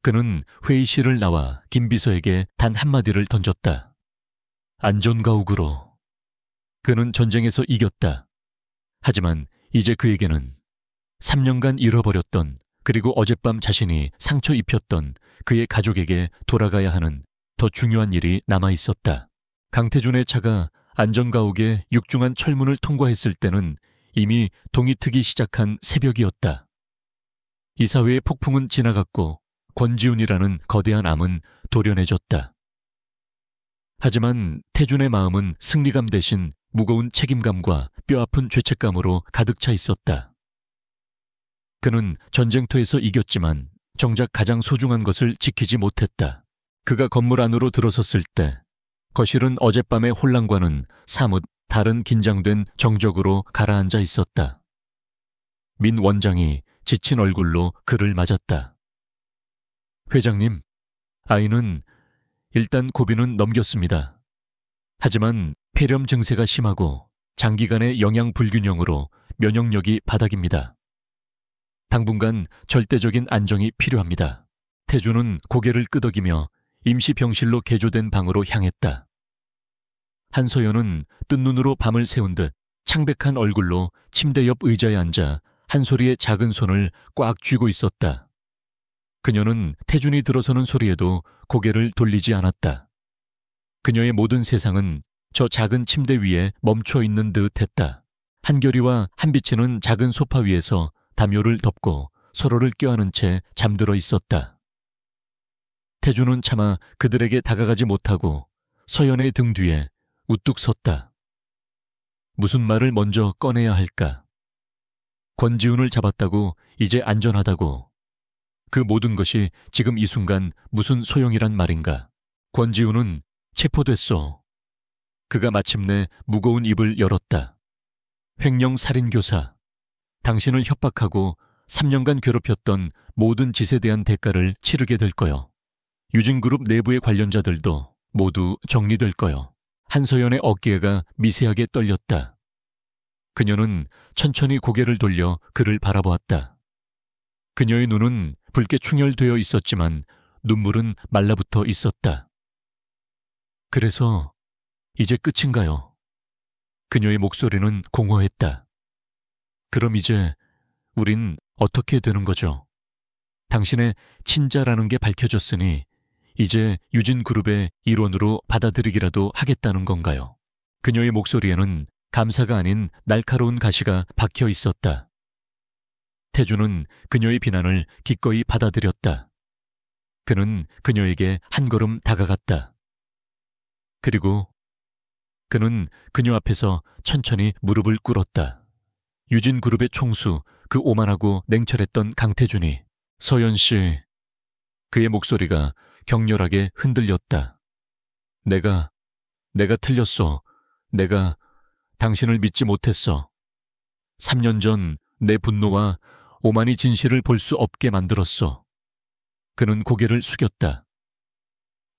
[SPEAKER 1] 그는 회의실을 나와 김 비서에게 단 한마디를 던졌다. 안전가옥으로. 그는 전쟁에서 이겼다. 하지만 이제 그에게는 3년간 잃어버렸던, 그리고 어젯밤 자신이 상처 입혔던 그의 가족에게 돌아가야 하는 더 중요한 일이 남아 있었다. 강태준의 차가 안전가옥의 육중한 철문을 통과했을 때는 이미 동이 트기 시작한 새벽이었다. 이사회의 폭풍은 지나갔고 권지훈이라는 거대한 암은 도련해졌다. 하지만 태준의 마음은 승리감 대신 무거운 책임감과 뼈아픈 죄책감으로 가득 차 있었다. 그는 전쟁터에서 이겼지만 정작 가장 소중한 것을 지키지 못했다. 그가 건물 안으로 들어섰을 때 거실은 어젯밤의 혼란과는 사뭇 다른 긴장된 정적으로 가라앉아 있었다. 민 원장이 지친 얼굴로 그를 맞았다. 회장님, 아이는 일단 고비는 넘겼습니다. 하지만 폐렴 증세가 심하고 장기간의 영양 불균형으로 면역력이 바닥입니다. 당분간 절대적인 안정이 필요합니다. 태준은 고개를 끄덕이며 임시병실로 개조된 방으로 향했다. 한서연은 뜬 눈으로 밤을 새운 듯 창백한 얼굴로 침대 옆 의자에 앉아 한 소리의 작은 손을 꽉 쥐고 있었다. 그녀는 태준이 들어서는 소리에도 고개를 돌리지 않았다. 그녀의 모든 세상은 저 작은 침대 위에 멈춰 있는 듯 했다. 한결이와 한비치는 작은 소파 위에서 담요를 덮고 서로를 껴안은 채 잠들어 있었다. 태주는 차마 그들에게 다가가지 못하고 서연의 등 뒤에 우뚝 섰다. 무슨 말을 먼저 꺼내야 할까? 권지훈을 잡았다고 이제 안전하다고. 그 모든 것이 지금 이 순간 무슨 소용이란 말인가? 권지훈은 체포됐어. 그가 마침내 무거운 입을 열었다. 횡령 살인교사, 당신을 협박하고 3년간 괴롭혔던 모든 짓에 대한 대가를 치르게 될 거요. 유진그룹 내부의 관련자들도 모두 정리될 거요. 한서연의 어깨가 미세하게 떨렸다. 그녀는 천천히 고개를 돌려 그를 바라보았다. 그녀의 눈은 붉게 충혈되어 있었지만 눈물은 말라붙어 있었다. 그래서 이제 끝인가요? 그녀의 목소리는 공허했다. 그럼 이제 우린 어떻게 되는 거죠? 당신의 친자라는 게 밝혀졌으니 이제 유진그룹의 일원으로 받아들이기라도 하겠다는 건가요? 그녀의 목소리에는 감사가 아닌 날카로운 가시가 박혀 있었다. 태주는 그녀의 비난을 기꺼이 받아들였다. 그는 그녀에게 한 걸음 다가갔다. 그리고 그는 그녀 앞에서 천천히 무릎을 꿇었다. 유진그룹의 총수, 그 오만하고 냉철했던 강태준이, 서연 씨, 그의 목소리가 격렬하게 흔들렸다. 내가 틀렸어. 내가 당신을 믿지 못했어. 3년 전 내 분노와 오만이 진실을 볼 수 없게 만들었어. 그는 고개를 숙였다.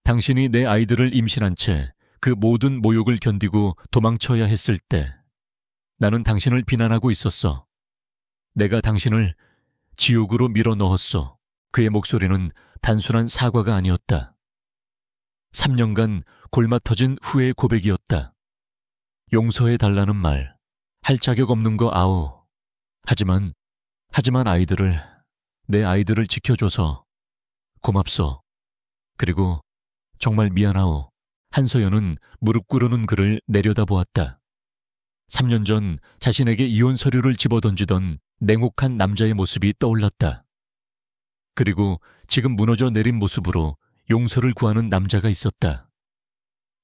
[SPEAKER 1] 당신이 내 아이들을 임신한 채 그 모든 모욕을 견디고 도망쳐야 했을 때 나는 당신을 비난하고 있었어. 내가 당신을 지옥으로 밀어 넣었어. 그의 목소리는 단순한 사과가 아니었다. 3년간 골마 터진 후회의 고백이었다. 용서해달라는 말, 할 자격 없는 거 아우. 하지만 내 아이들을 지켜줘서 고맙소. 그리고 정말 미안하오. 한서연은 무릎 꿇는 그를 내려다보았다. 3년 전 자신에게 이혼 서류를 집어던지던 냉혹한 남자의 모습이 떠올랐다. 그리고 지금 무너져 내린 모습으로 용서를 구하는 남자가 있었다.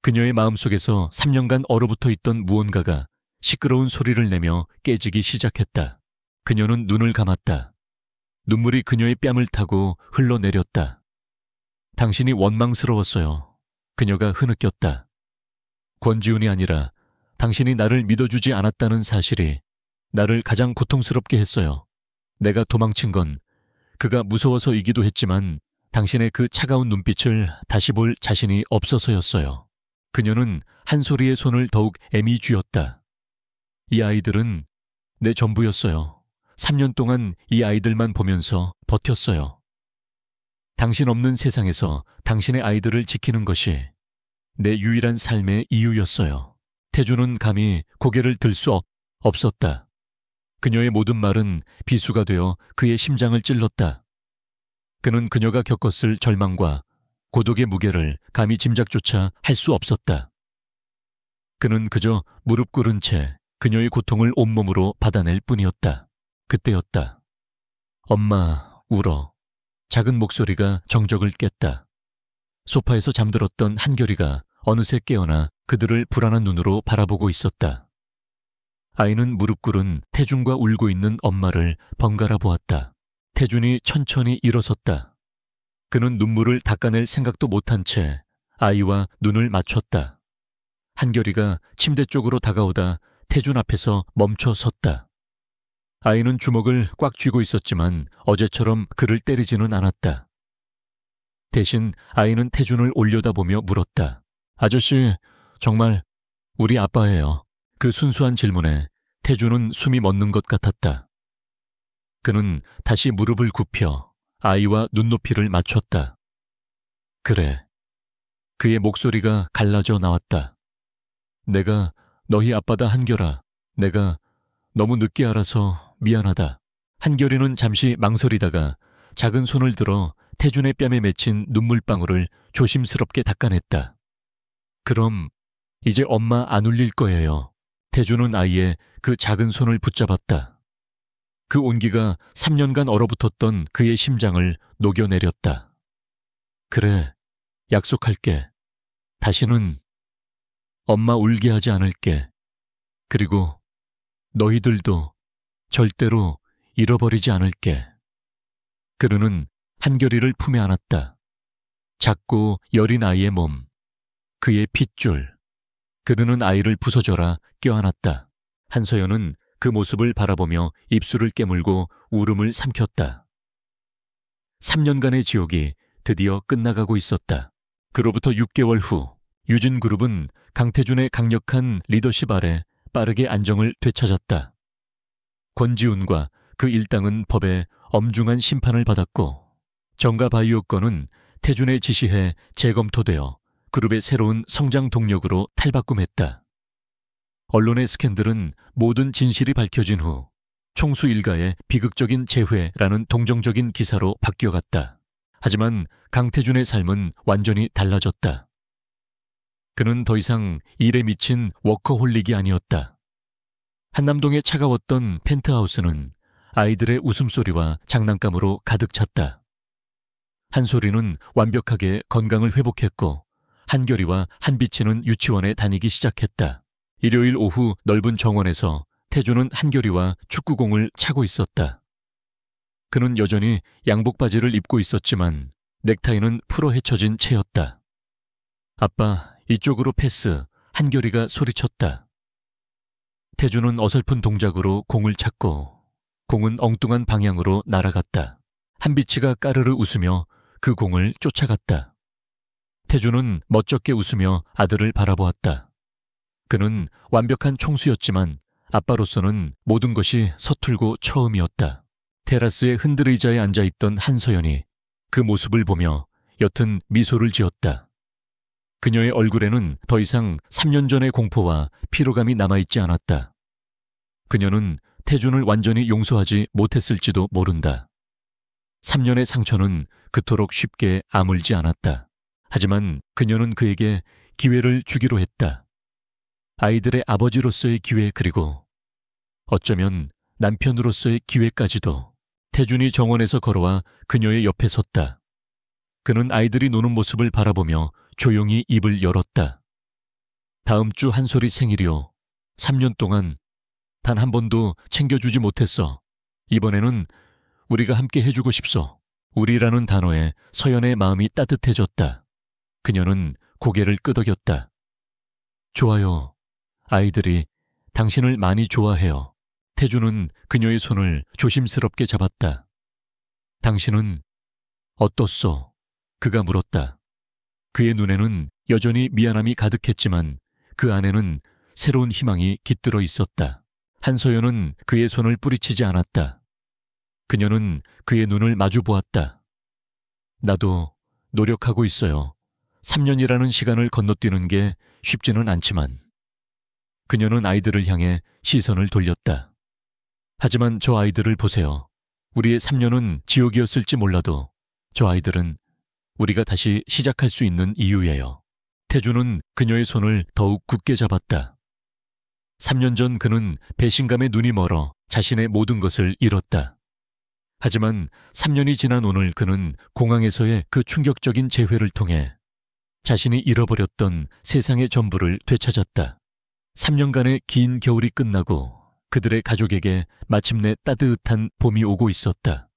[SPEAKER 1] 그녀의 마음속에서 3년간 얼어붙어 있던 무언가가 시끄러운 소리를 내며 깨지기 시작했다. 그녀는 눈을 감았다. 눈물이 그녀의 뺨을 타고 흘러내렸다. 당신이 원망스러웠어요. 그녀가 흐느꼈다. 권지훈이 아니라 당신이 나를 믿어주지 않았다는 사실이 나를 가장 고통스럽게 했어요. 내가 도망친 건 그가 무서워서이기도 했지만 당신의 그 차가운 눈빛을 다시 볼 자신이 없어서였어요. 그녀는 한 소리의 손을 더욱 애미 쥐었다. 이 아이들은 내 전부였어요. 3년 동안 이 아이들만 보면서 버텼어요. 당신 없는 세상에서 당신의 아이들을 지키는 것이 내 유일한 삶의 이유였어요. 태주는 감히 고개를 들 수 없었다. 그녀의 모든 말은 비수가 되어 그의 심장을 찔렀다. 그는 그녀가 겪었을 절망과 고독의 무게를 감히 짐작조차 할 수 없었다. 그는 그저 무릎 꿇은 채 그녀의 고통을 온몸으로 받아낼 뿐이었다. 그때였다. 엄마, 울어. 작은 목소리가 정적을 깼다. 소파에서 잠들었던 한결이가 어느새 깨어나 그들을 불안한 눈으로 바라보고 있었다. 아이는 무릎 꿇은 태준과 울고 있는 엄마를 번갈아 보았다. 태준이 천천히 일어섰다. 그는 눈물을 닦아낼 생각도 못한 채 아이와 눈을 맞췄다. 한결이가 침대 쪽으로 다가오다 태준 앞에서 멈춰 섰다. 아이는 주먹을 꽉 쥐고 있었지만 어제처럼 그를 때리지는 않았다. 대신 아이는 태준을 올려다보며 물었다. 아저씨, 정말 우리 아빠예요. 그 순수한 질문에 태준은 숨이 멎는 것 같았다. 그는 다시 무릎을 굽혀 아이와 눈높이를 맞췄다. 그래. 그의 목소리가 갈라져 나왔다. 내가 너희 아빠다 한결아. 내가 너무 늦게 알아서 미안하다. 한결이는 잠시 망설이다가 작은 손을 들어 태준의 뺨에 맺힌 눈물방울을 조심스럽게 닦아냈다. 그럼 이제 엄마 안 울릴 거예요. 태준은 아이의 그 작은 손을 붙잡았다. 그 온기가 3년간 얼어붙었던 그의 심장을 녹여내렸다. 그래, 약속할게. 다시는 엄마 울게 하지 않을게. 그리고 너희들도 절대로 잃어버리지 않을게. 그르는 한결이를 품에 안았다. 작고 여린 아이의 몸, 그의 핏줄. 그르는 아이를 부서져라 껴안았다. 한서연은 그 모습을 바라보며 입술을 깨물고 울음을 삼켰다. 3년간의 지옥이 드디어 끝나가고 있었다. 그로부터 6개월 후 유진그룹은 강태준의 강력한 리더십 아래 빠르게 안정을 되찾았다. 권지훈과 그 일당은 법에 엄중한 심판을 받았고 정가바이오 건은 태준의 지시에 재검토되어 그룹의 새로운 성장 동력으로 탈바꿈했다. 언론의 스캔들은 모든 진실이 밝혀진 후 총수 일가의 비극적인 재회라는 동정적인 기사로 바뀌어갔다. 하지만 강태준의 삶은 완전히 달라졌다. 그는 더 이상 일에 미친 워커홀릭이 아니었다. 한남동의 차가웠던 펜트하우스는 아이들의 웃음소리와 장난감으로 가득 찼다. 한소리는 완벽하게 건강을 회복했고 한결이와 한비치는 유치원에 다니기 시작했다. 일요일 오후 넓은 정원에서 태준은 한결이와 축구공을 차고 있었다. 그는 여전히 양복 바지를 입고 있었지만 넥타이는 풀어 헤쳐진 채였다. 아빠, 이쪽으로 패스, 한결이가 소리쳤다. 태준은 어설픈 동작으로 공을 찾고 공은 엉뚱한 방향으로 날아갔다. 한비치가 까르르 웃으며 그 공을 쫓아갔다. 태준은 멋쩍게 웃으며 아들을 바라보았다. 그는 완벽한 총수였지만 아빠로서는 모든 것이 서툴고 처음이었다. 테라스의 흔들의자에 앉아있던 한서연이 그 모습을 보며 옅은 미소를 지었다. 그녀의 얼굴에는 더 이상 3년 전의 공포와 피로감이 남아있지 않았다. 그녀는 태준을 완전히 용서하지 못했을지도 모른다. 3년의 상처는 그토록 쉽게 아물지 않았다. 하지만 그녀는 그에게 기회를 주기로 했다. 아이들의 아버지로서의 기회, 그리고 어쩌면 남편으로서의 기회까지도. 태준이 정원에서 걸어와 그녀의 옆에 섰다. 그는 아이들이 노는 모습을 바라보며 조용히 입을 열었다. 다음 주 한솔이 생일이요. 3년 동안 단 한 번도 챙겨주지 못했어. 이번에는 우리가 함께 해주고 싶소. 우리라는 단어에 서연의 마음이 따뜻해졌다. 그녀는 고개를 끄덕였다. 좋아요. 아이들이 당신을 많이 좋아해요. 태준은 그녀의 손을 조심스럽게 잡았다. 당신은 어떻소? 그가 물었다. 그의 눈에는 여전히 미안함이 가득했지만 그 안에는 새로운 희망이 깃들어 있었다. 한서연은 그의 손을 뿌리치지 않았다. 그녀는 그의 눈을 마주 보았다. 나도 노력하고 있어요. 3년이라는 시간을 건너뛰는 게 쉽지는 않지만. 그녀는 아이들을 향해 시선을 돌렸다. 하지만 저 아이들을 보세요. 우리의 3년은 지옥이었을지 몰라도 저 아이들은 우리가 다시 시작할 수 있는 이유예요. 태준은 그녀의 손을 더욱 굳게 잡았다. 3년 전 그는 배신감에 눈이 멀어 자신의 모든 것을 잃었다. 하지만 3년이 지난 오늘 그는 공항에서의 그 충격적인 재회를 통해 자신이 잃어버렸던 세상의 전부를 되찾았다. 3년간의 긴 겨울이 끝나고 그들의 가족에게 마침내 따뜻한 봄이 오고 있었다.